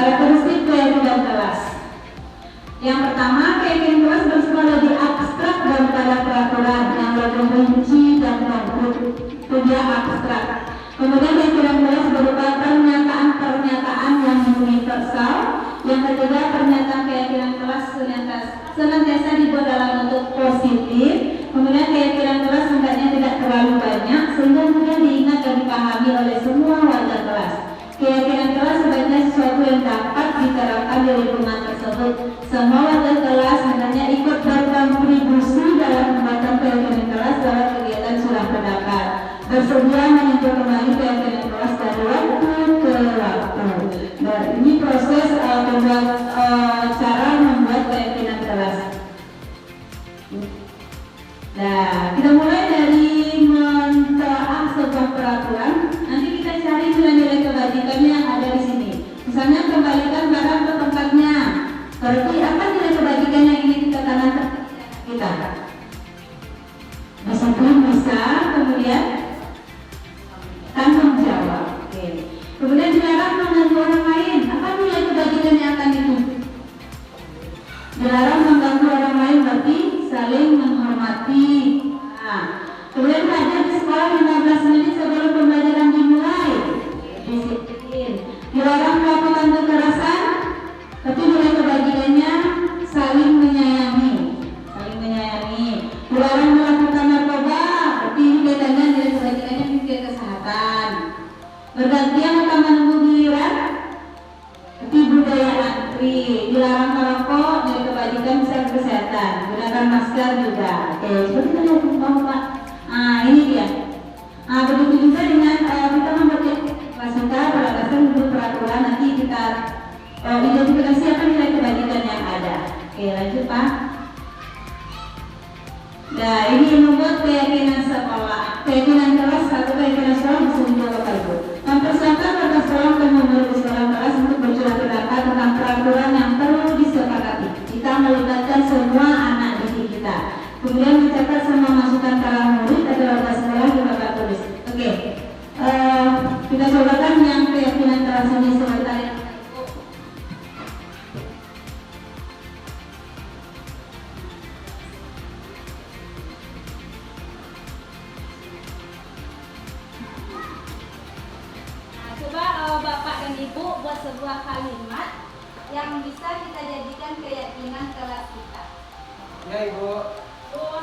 Karakteristik keyakinan kelas. Yang pertama, keyakinan kelas bersifat lebih abstrak daripada peraturan yang lebih rinci dan konkret. Itu dia abstrak. Kemudian keyakinan kelas berupa pernyataan-pernyataan yang universal. Yang ketiga, pernyataan keyakinan kelas senantiasa dibuat dalam bentuk positif. Kemudian keyakinan kelas hendaknya tidak terlalu banyak sehingga mudah diingat dan dipahami oleh semua warga kelas. Keyakinan kelas sebaiknya sesuatu yang dapat diterapkan di lingkungan tersebut. Semua warga kelas hendaknya ikut berkontribusi dalam pembuatan keyakinan kelas dalam kegiatan surah pendapat. Bersedia meninjau kembali keyakinan kelas dari waktu ke waktu. Nah, ini proses cara membuat keyakinan kelas. Nah, kita mulai dari mentelaah sebuah peraturan. Nanti kita cari nilai-nilai kebajikannya yang ada di sini. Misalnya kembalikan barang ke tempatnya. Berarti apa nilai kebajikan yang ingin kita tanamkan kita? Disiplin bisa, kemudian tanggung jawab. Oke. Kemudian dilarang mengganggu orang lain. Apa nilai kebajikan yang akan itu? Dilarang mengganggu orang lain berarti saling menghormati. Nah, kemudian belajar di sekolah 15 menit sebelum pembelajaran dimulai. Disiplin. Dilarang melakukan kekerasan, tapi nilai kebajikannya saling menyayangi. Saling menyayangi. Dilarang melakukan narkoba, tapi kaitannya nilai kebajikannya ke kesehatan. Bergantian atau menunggu giliran, tapi budaya antri. Dilarang merokok, nilai kebajikan bisa kesehatan. Gunakan masker juga. Oke, seperti itu Pak. Nah, ini dia. Nah, begitu juga dengan kita membuat klasifikasi berdasarkan bentuk peraturan. Nanti kita identifikasi apa nilai kebajikan yang ada. Oke, lanjut Pak. Nah, ini membuat keyakinan sekolah. Keyakinan kelas atau keyakinan sekolah bisa dibawa Bapak Ibu. Mempersiapkan warga sekolah untuk membuat sekolah kelas untuk bercurah pendapat tentang peraturan yang perlu disepakati. Kita melibatkan semua anak didik kita. Kemudian mencatat semua masukan para murid atau warga sekolah di Bapak tulis. Oke, kita cobakan yang keyakinan kelas ini sebentar ya. Bapak dan Ibu buat sebuah kalimat yang bisa kita jadikan keyakinan kelas kita. Ya Ibu.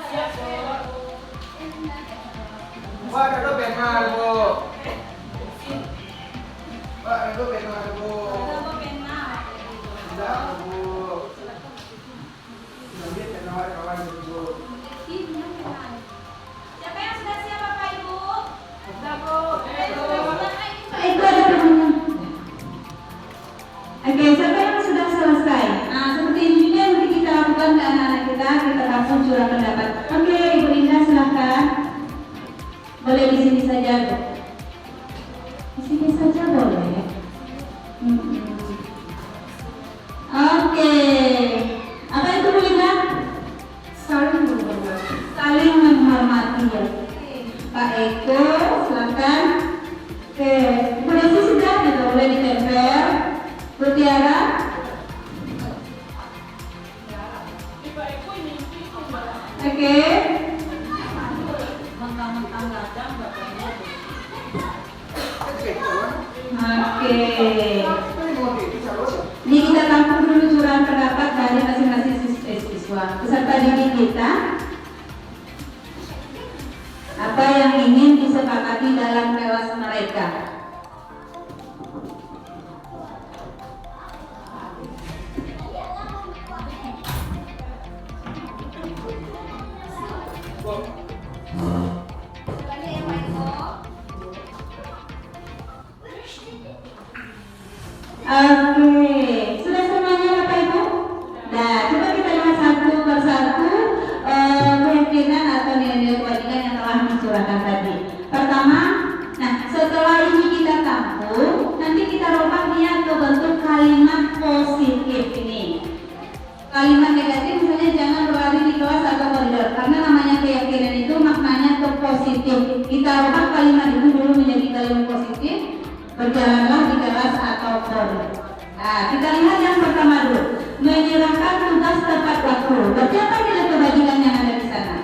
Siap Bu. Pak, ada pena Bu. Pak, ada pena Bu. Ada pena. Tidak Bu. Nanti kawan-kawan Bu. Siapa yang sudah siap Bapak Ibu? Sudah Bu. Itu ada pertanyaan. Oke, siapa yang sudah selesai? Nah, seperti ini juga yang nanti kita lakukan ke anak-anak kita langsung curah pendapat. Oke, Ibu Linda silahkan. Boleh di sini saja, Bu. Di sini saja boleh. Oke. Apa itu Bu Linda? Saling menghormati. Saling menghormati ya. Pak Eko, silahkan. Oke, Bu Desi sudah gitu, boleh ditempel. Bu Tiara. Oke. Oke. Ini kita tampung dulu curahan pendapat dari masing-masing siswa peserta didik kita. Apa yang ingin disepakati dalam kelas mereka? Oke, sudah semuanya Bapak Ibu? Nah, coba kita lihat satu persatu keyakinan atau nilai-nilai kewajiban yang telah dicurahkan tadi. Pertama, nah setelah ini kita tampung, nanti kita rubah dia ke bentuk kalimat positif ini. Kalimat negatif misalnya jangan berlari di kelas atau koridor, karena namanya keyakinan itu maknanya ke positif. Kita rubah kalimat itu dulu menjadi kalimat positif. Berjalanlah di kelas atau koridor. Nah, kita lihat yang pertama dulu, menyerahkan tugas tepat waktu. Berarti apa nilai kebajikan yang ada di sana?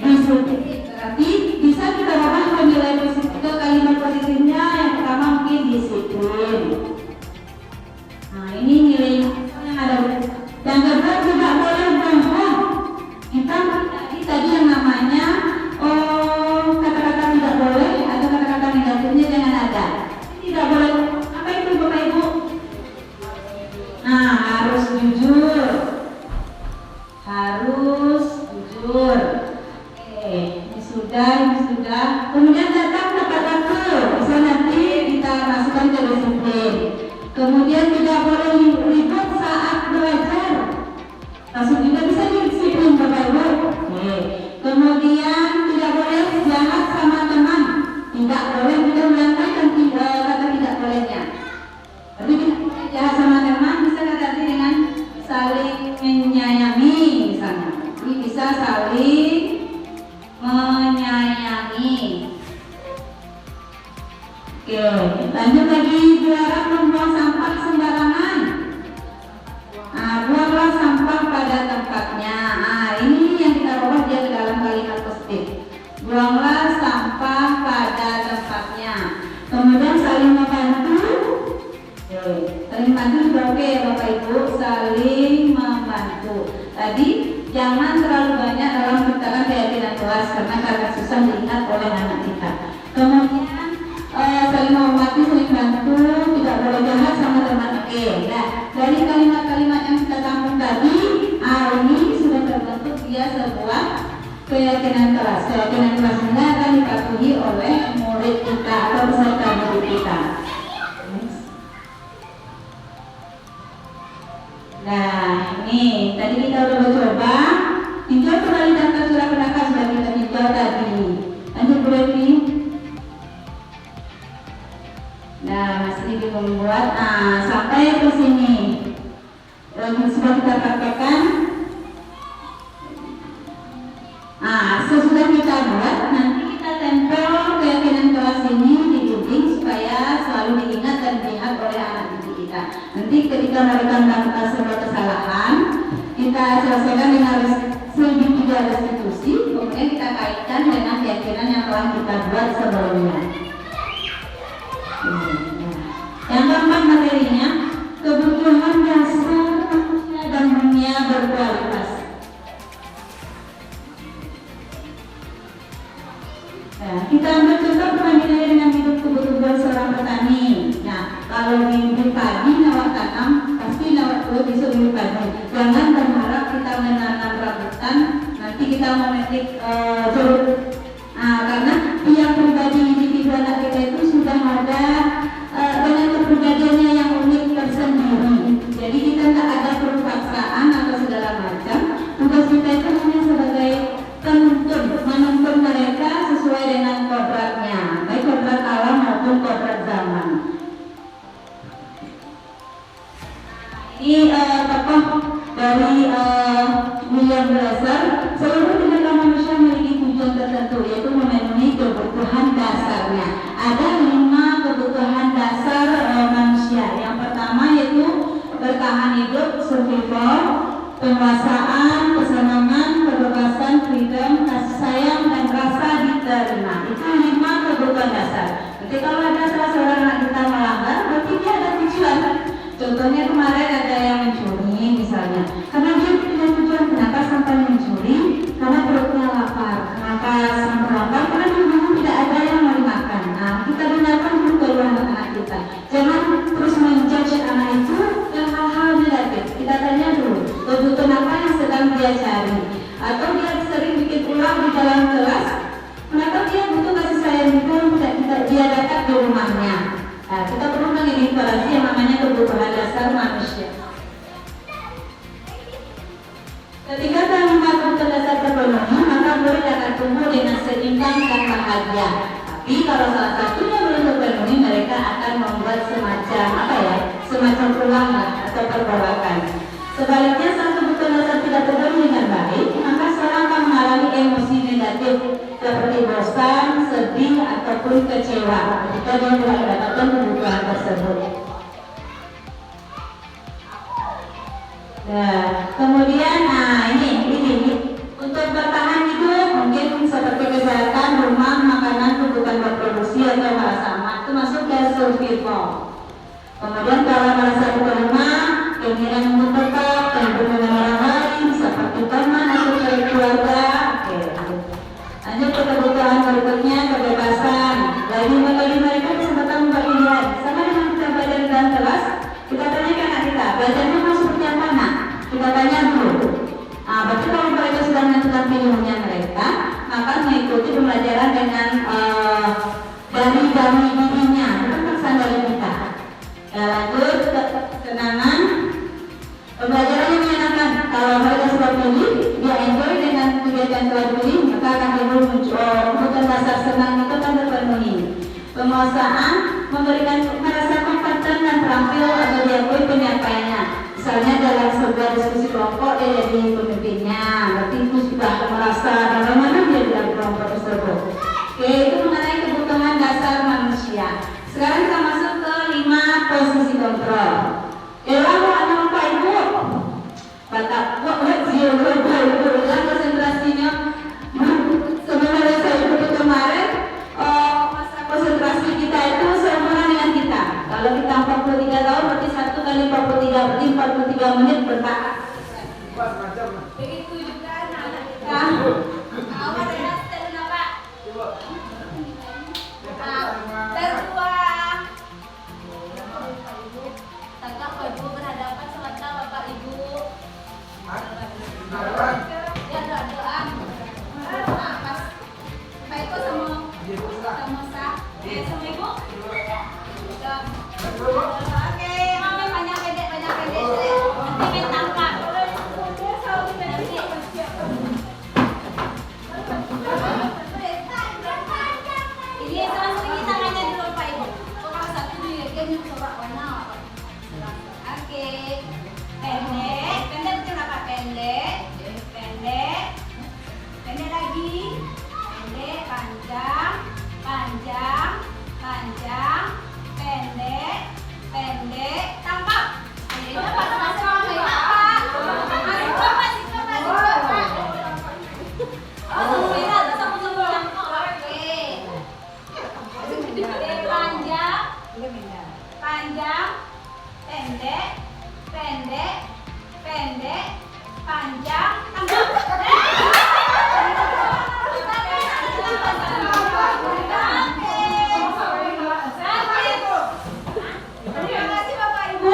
Disiplin. Berarti bisa kita ubah nilai positif ke kalimat positifnya. Yang pertama mungkin disiplin. Nah, ini nilai yang ada. Yang kedua tidak boleh bohong. Kita tadi yang namanya kata-kata tidak boleh atau kata-kata negatifnya jangan ada. Tidak boleh. Apa itu Bapak Ibu? Nah, harus jujur. Harus jujur. Ini sudah. Kemudian datang tepat waktu. Bisa nanti kita masukkan ke disiplin. Kemudian tidak boleh ribut saat belajar. Masuk juga bisa disiplin Bapak Ibu. Kemudian tidak boleh jahat sama teman. Tidak boleh kita mengatakan kata tidak bolehnya. Tapi tidak boleh jahat sama teman bisa ganti dengan saling menyayangi misalnya. Ini bisa saling menyayangi. Oke, lanjut lagi, dilarang membuang sampah sembarangan. Nah, buanglah sampah pada tempatnya. Nah, ini yang kita ubah dia ke dalam kalimat positif. Buanglah sampah pada tempatnya. Kemudian saling membantu. Saling membantu juga oke Bapak Ibu, saling membantu. Tadi jangan terlalu banyak dalam menciptakan keyakinan kelas karena susah diingat oleh anak kita. Kemudian saling menghormati, saling bantu, tidak boleh jahat sama teman. Oke, nah dari kalimat-kalimat yang kita tampung tadi, ini sudah terbentuk dia sebuah keyakinan kelas. Keyakinan kelas ini akan dipatuhi oleh murid kita atau peserta murid kita. Nah, ini tadi kita udah coba tinjau kembali daftar surat penangkap sudah kita tinjau tadi. Lanjut Bu Devi. Nah, masih membuat. Nah, sampai ke sini sudah kita praktekkan. Nah, sesudah kita buat, nanti kita tempel keyakinan kelas ini di dinding supaya selalu diingat dan dilihat oleh anak didik kita. Nanti ketika mereka melakukan sebuah kesalahan, kita selesaikan dengan segitiga restitusi, kemudian kita kaitkan dengan keyakinan yang telah kita buat sebelumnya. Yang keempat materinya, kebutuhan dasar manusia dan dunia berkualitas. Nah, kita ambil contoh perbandingannya dengan hidup kebutuhan seorang petani. Nah, kalau di padi lewat tanam, pasti lewat besok di padi. Jangan berharap kita menanam rambutan, nanti kita memetik jeruk. Karena tiap pribadi individu anak kita itu sudah ada dengan kepribadiannya yang unik tersendiri. Jadi kita tidak ada perpaksaan atau segala macam. Tugas kita itu hanya sebagai menuntun mereka sesuai dengan kodratnya, baik kodrat alam maupun kodrat zaman. Ini tokoh dari William Glasser. Seluruh tindakan manusia memiliki tujuan tertentu, yaitu memenuhi kebutuhan dasarnya. Ada 5 kebutuhan dasar manusia. Yang pertama yaitu bertahan hidup, survival, penguasaan, kesenangan, kebebasan, freedom, kasih sayang, dan rasa diterima. Itu 5 kebutuhan dasar. Jadi kalau ada salah seorang anak kita melanggar, berarti dia ada tujuan. Contohnya kemarin ada yang mencuri misalnya. Karena dia punya tujuan, kenapa sampai mencuri? Karena perutnya lapar. Kenapa sampai lapar? Karena di rumah tidak ada yang mau dimakan. Nah, kita dengarkan dulu keluhan anak kita. Jangan terus menjudge anak itu dengan hal-hal negatif. Kita tanya dulu, kebutuhan apa yang sedang dia cari? Atau dia sering bikin ulang di dalam kelas, kenapa dia butuh kasih sayang itu tidak dia dapat di rumahnya? Nah, kita perlu mengidentifikasi yang namanya kebutuhan dasar manusia. Ketika kalimat kebutuhan dasar terpenuhi, maka murid akan tumbuh dengan seimbang dan bahagia. Tapi kalau salah satunya belum terpenuhi, mereka akan membuat semacam ulang atau pergolakan. Sebaliknya, saat kebutuhan dasar tidak terpenuhi dengan baik, maka seorang akan mengalami emosi negatif seperti bosan, sedih, ataupun kecewa ketika dia tidak mendapatkan kebutuhan tersebut. Nah, kemudian ini untuk bertahan hidup mungkin seperti kesehatan, rumah, makanan, kebutuhan berproduksi atau merasa aman itu masuk ke survival. Kemudian kalau merasa diterima, keinginan untuk tetap dan berhubungan orang lain seperti teman atau keluarga. Oke, lanjut ke kebutuhan berikutnya, kebebasan. Bagi mereka kesempatan berpilihan. Sama dengan kita belajar di dalam kelas, kita tanyakan anak kita, belajarnya mau seperti apa nak? Kita tanya dulu. Nah, berarti kalau mereka sudah menentukan pilihannya mereka, maka mengikuti pembelajaran dengan dari dirinya, bukan pesan dari kita. Lanjut ke kesenangan. Pembelajarannya menyenangkan. Kalau mereka sudah pilih, dia enjoy dengan kegiatan telah pilih, maka akan bukan dasar senang itu akan terpenuhi. Penguasaan memberikan merasa kompeten dan terampil atau diakui penyampaiannya. Misalnya dalam sebuah diskusi kelompok dia jadi pemimpinnya, berarti itu sudah merasa bagaimana dia di dalam kelompok tersebut. Oke, itu mengenai kebutuhan dasar manusia. Sekarang kita masuk ke 5 posisi kontrol. Lalu ada apa ibu? Batak, bilang konsentrasinya. Sebenarnya saya ikut kemarin, masa konsentrasi kita itu seumuran dengan kita. Kalau kita 43 tahun, berarti 1 kali 43, berarti 43 menit bertahan. Begitu juga anak-anak kita. Awal dengan setelah Pak. Tertua. Tangkap Ibu berhadapan sama Bapak Ibu. Ya doa. Pas Pak Iko sama Sa. Sama Ibu. Oke, mami banyak pendek. Nanti main tangkap. Ini langsung ini tangannya dulu Pak Ibu. Kalau satu dulu ya, dia coba warna. Oke, pendek kenapa pendek lagi, pendek, panjang, pendek, tangkap. Ini dapat masuk panjang, pendek, panjang, tangkap. Terima kasih Bapak Ibu.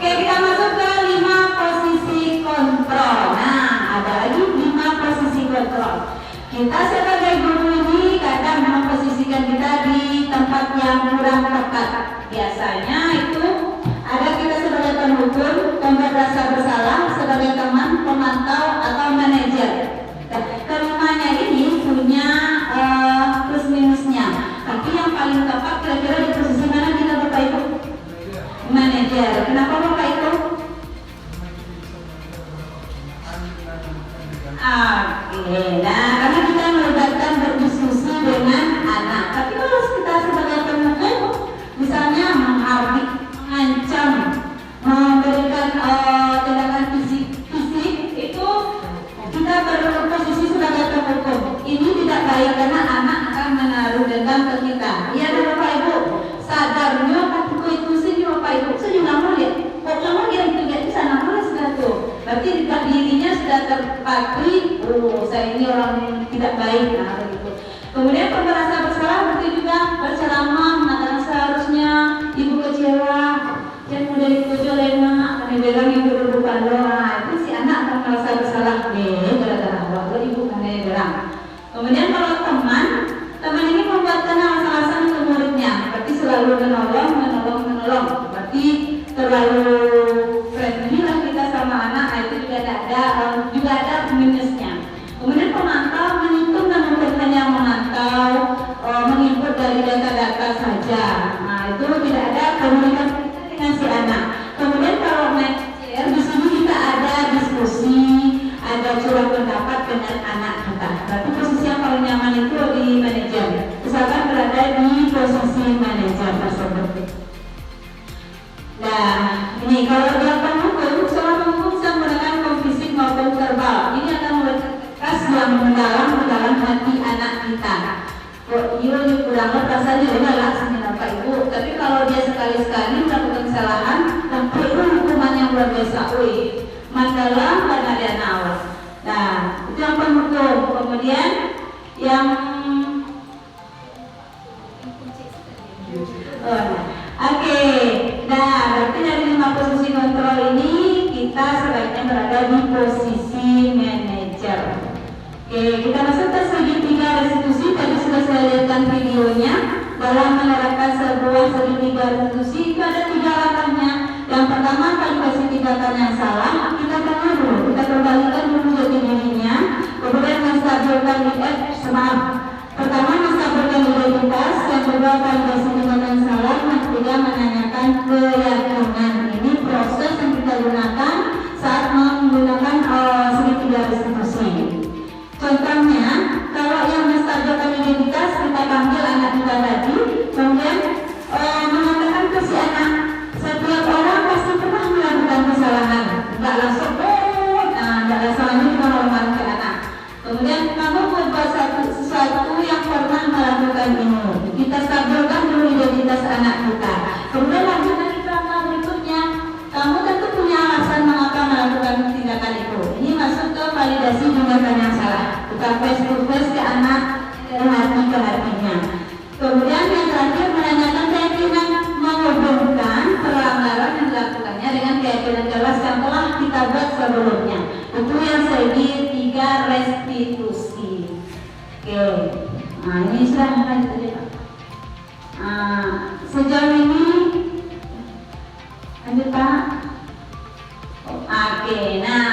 Oke, kita masuk ke 5 posisi kontrol. Nah, ada lagi 5 posisi kontrol. Kita sebagai guru ini kadang memposisikan kita di tempat yang kurang tepat. Biasanya itu ada kita sebagai penghukum, pembuat rasa bersalah, sebagai teman, pemantau, atau manajer. Kelimanya ini punya plus minusnya. Tapi yang paling tepat kira-kira di posisi mana kita Bapak Ibu? Manajer. Kenapa Oke, nah karena kita melibatkan berdiskusi dengan anak, tapi kalau kita sebagai pemuda misalnya mengancam, memberikan tindakan fisik itu kita berposisi sebagai penghukum. Ini tidak baik karena anak akan menaruh dendam ke kita. Iya Bapak Ibu, sadarnya katiku itu sih Bapak Ibu, saya juga mau lihat. Kok lama gitu bisa namanya sudah tuh. Berarti dirinya sudah terpatri. Saya ini orang tidak baik, nah begitu. Kemudian merasa bersalah berarti juga berceramah mengatakan seharusnya ibu kecewa, yang mudah dikucil emak, kami bilang ibu berbuka doa. Itu si anak akan merasa bersalah deh, gara-gara waktu ibu kami bilang. Kemudian kalau teman ini membuatkan alasan-alasan untuk muridnya, berarti selalu menolong. Berarti terlalu friendly lah kita sama anak, itu juga ada minusnya. Kemudian pemantau menghitung dan bukan hanya memantau, menginput dari data-data saja. Nah itu tidak ada komunikasi dengan si anak. Kemudian kalau manajer di sini kita ada diskusi, ada curah pendapat dengan anak kita. Berarti posisi yang paling nyaman itu di manajer. Misalkan berada di posisi manajer tersebut. Nah, ini kalau dia penghukum, seorang penghukum bisa menggunakan fisik maupun verbal. Ini akan memberikan keras yang mendalam hati anak kita. Kok iya kurang rasanya adalah sini Bapak Ibu. Tapi kalau dia sekali-sekali melakukan kesalahan, sampai hukuman yang luar biasa. Mandalam dan ada nawas. Nah, itu yang penghukum. Kemudian yang Oke, nah berarti dari 5 posisi kontrol ini kita sebaiknya berada di posisi manajer. Oke, kita masuk ke segitiga restitusi. Tadi sudah saya lihatkan videonya. Dalam menerapkan sebuah segitiga restitusi itu ada 3 langkahnya. Yang pertama, validasi tindakan yang salah. Kita tanya dulu, kita kembalikan dulu jati dirinya. Kemudian menstabilkan pertama menstabilkan identitas. Yang kedua, validasi tindakan salah. Yang ketiga, menanyakan keyakinan. Ini proses yang kita gunakan saat menggunakan segitiga restitusi. Contohnya, kalau yang menstabilkan identitas, kita panggil anak kita tadi, kemudian mengatakan ke si anak, setiap orang pasti pernah melakukan kesalahan. Tidak langsung, tidak salahnya kita ngomong ke anak. Kemudian kamu membuat sesuatu yang pernah melakukan ini. Kita stabilkan dulu identitas anak kita. Kemudian lanjut dari langkah berikutnya, kamu tentu punya alasan mengapa melakukan tindakan itu. Ini masuk ke validasi tindakan yang salah. Kita face to face ke anak dari hati ke hatinya. Kemudian yang terakhir menanyakan keyakinan, menghubungkan pelanggaran yang dilakukannya dengan keyakinan jelas yang telah kita buat sebelumnya. Itu yang segitiga restitusi. Oke, nah ini sudah lanjut ya Pak. Sejauh ini lanjut Pak. Oke, nah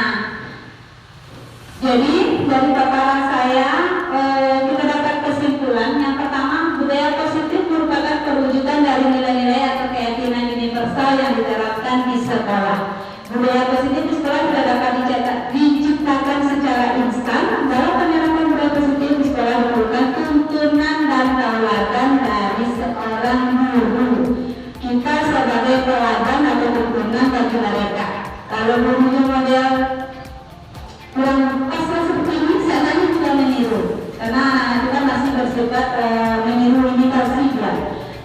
jadi dari paparan saya kita dapat kesimpulan yang pertama, budaya positif merupakan perwujudan dari nilai-nilai atau keyakinan universal yang diterapkan di sekolah. Budaya positif di sekolah tidak dapat diciptakan secara instan. Dalam penerapan budaya positif di sekolah diperlukan tuntunan dan tauladan dari seorang guru. Kita sebagai teladan atau tuntunan bagi mereka. Kalau gurunya model kurang pasrah seperti ini, seandainya kita meniru. Karena kita masih bersifat meniru imitasi ya.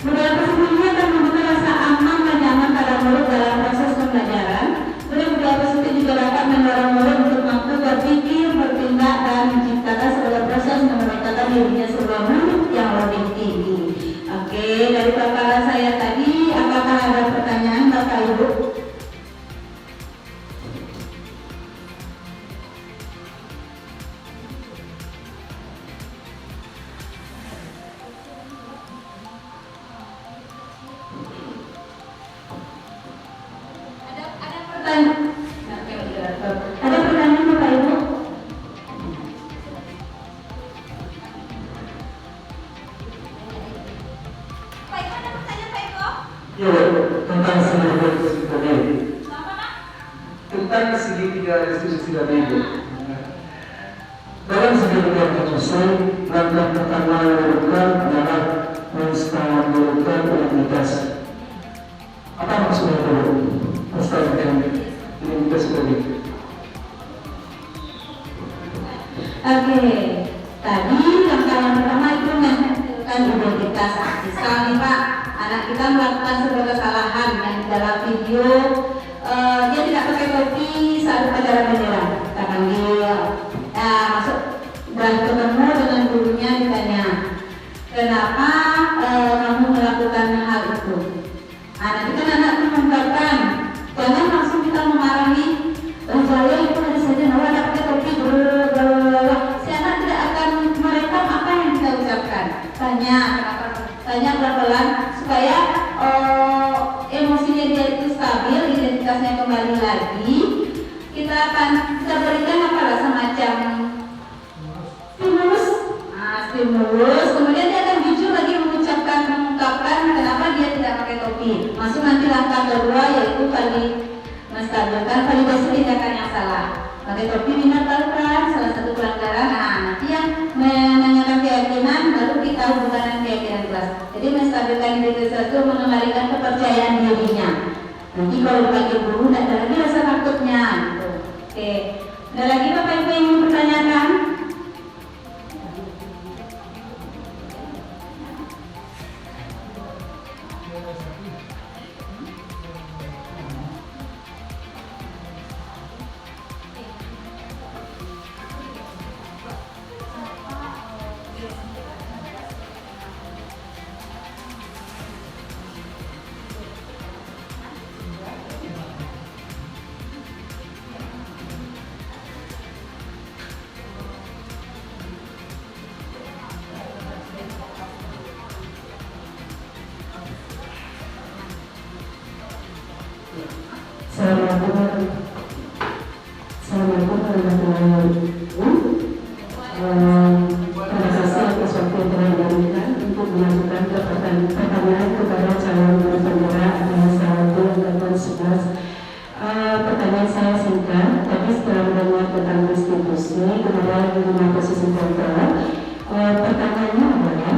Budaya positif ini akan memberikan rasa aman dan nyaman pada murid dalam proses pembelajaran. Budaya positif juga dapat mendorong murid untuk mampu berpikir, bertindak, dan menciptakan sebuah proses meningkatkan dirinya sebuah murid yang lebih tinggi. Oke, dari paparan saya tadi, apakah ada pertanyaan Bapak Ibu? Ada pertanyaan Bapak Ibu? Pak Ibu ada pertanyaan Pak Ibu? Ya, tentang segitiga restitusi tadi. Tentang segitiga restitusi tadi. Dalam sedemikian menyusun, langkah pertama yang dilakukan adalah menstabilkan identitas. Apa maksudnya itu? Menstabilkan identitas tadi. Oke, tadi langkah yang pertama itu menentukan identitas. Misal nih Pak, anak kita melakukan sebuah kesalahan yang di dalam video dia tidak pakai topi saat upacara bendera. Kita panggil, masuk dan ketemu dengan gurunya, ditanya, kenapa kamu melakukan hal itu? Nanti kan anak itu mengungkapkan, jangan langsung kita memarahi. Saya itu tadi saja bahwa ada pakai topi, si anak tidak akan merekam apa yang kita ucapkan. Tanya pelan-pelan supaya emosinya dia itu stabil, identitasnya kembali lagi. Kita berikan apalah semacam stimulus, kemudian dia akan jujur lagi mengungkapkan kenapa dia tidak pakai topi. Masuk nanti langkah kedua, yaitu menstabilkan validasi tindakan yang salah. Pakai topi dibatalkan, salah satu pelanggaran. Nanti yang menanyakan keyakinan, baru kita hubungkan keyakinan kelas. Jadi menstabilkan identitas itu mengembalikan kepercayaan dirinya. Nanti kalau dipanggil guru, tidak ada lagi rasa takutnya. Gitu. Oke, ada lagi Bapak Ibu yang ingin bertanyakan? Assalamualaikum warahmatullahi wabarakatuh. Pada saya sesuatu yang telah dilakukan untuk mengajukan pertanyaan kepada calon guru bendera adalah 1/11. Pertanyaan saya singkat, tapi setelah mendengar tentang institusi, kemudian mengenai posisi kontrol, pertanyaannya adalah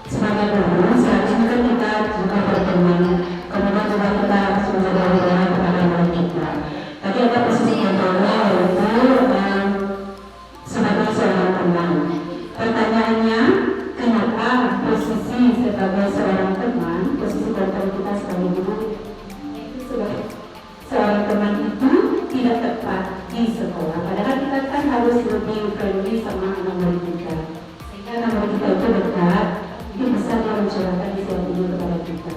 sebagai guru, saat ini kan kita juga berteman, kemudian juga kita harus menjaga hubungan kepada murid kita. Tapi ada posisi kontrolnya yaitu sebagai seorang teman. Pertanyaannya, kenapa posisi sebagai seorang teman, posisi kontrol kita sebagai guru sebagai seorang teman itu tidak tepat di sekolah? Padahal kita kan harus lebih friendly sama anak murid kita, sehingga anak murid kita itu dekat, itu bisa dia mencurahkan isi hatinya kepada kita.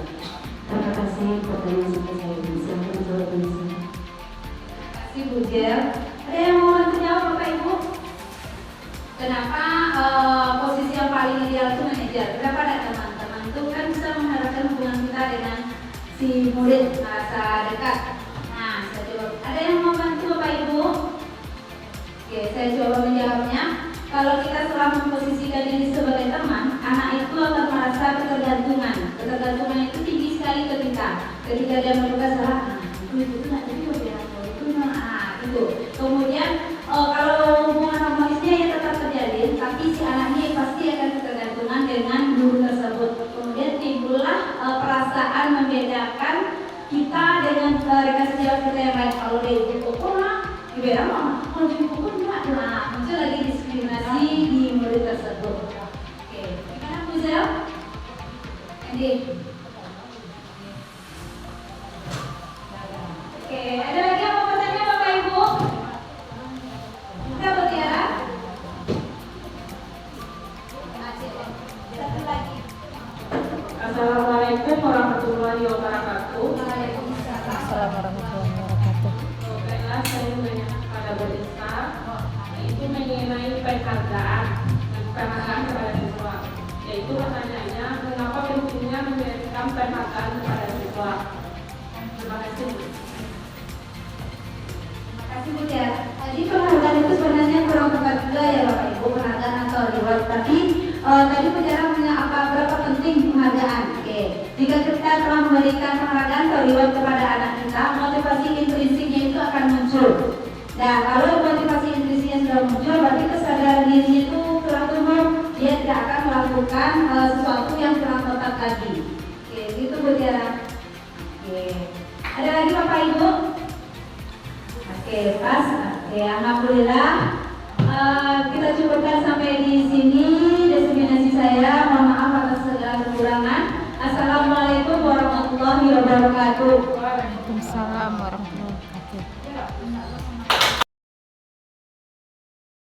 Terima kasih. Pertanyaan singkat saya ini. Silakan jawab ini. Terima kasih Bu Jel. Ada yang mau menjawab Bapak Ibu? Kenapa posisi yang paling ideal itu manajer? Berapa ada teman-teman itu kan bisa mengharapkan hubungan kita dengan si murid merasa dekat. Nah, saya coba. Ada yang mau bantu Bapak Ibu? Oke, saya coba menjawabnya. Kalau kita telah memposisikan diri sebagai teman, anak itu akan merasa ketergantungan. Ketergantungan itu tinggi sekali ke kita. Ketika dia melakukan salah, itu nggak jadi itu gitu. Kemudian kalau hubungan harmonisnya ya tetap terjadi, tapi si anaknya pasti akan ketergantungan dengan guru tersebut. Kemudian timbullah perasaan membedakan kita dengan rekan sejawat kita yang lain. Kalau dia ibu pokok dibeda mah, kalau dia ibu pokok enggak. Muncul lagi diskriminasi di murid tersebut. Oke, gimana Bu Zel? Andy. Oke, ada lagi yang mau bertanya Bapak Ibu? Bisa Bu Tiara? Satu lagi. Assalamualaikum warahmatullahi wabarakatuh. Assalamualaikum warahmatullahi wabarakatuh. Baiklah, saya menanyakan kepada Berista, itu mengenai penghargaan kepada siswa. Yaitu pertanyaannya, mengapa pentingnya memberikan penghargaan kepada siswa? Terima kasih. Terima kasih Bu Tiara. Tadi penghargaan itu sebenarnya kurang tepat juga ya Bapak Ibu, penghargaan atau reward. Tapi tadi Bu Tiara punya berapa penting penghargaan? Oke, jika kita telah memberikan penghargaan atau reward kepada anak kita, motivasi intrinsiknya itu akan muncul. Nah, kalau motivasi intrinsiknya sudah muncul, Oke, pas. Oke, alhamdulillah. Kita cukupkan sampai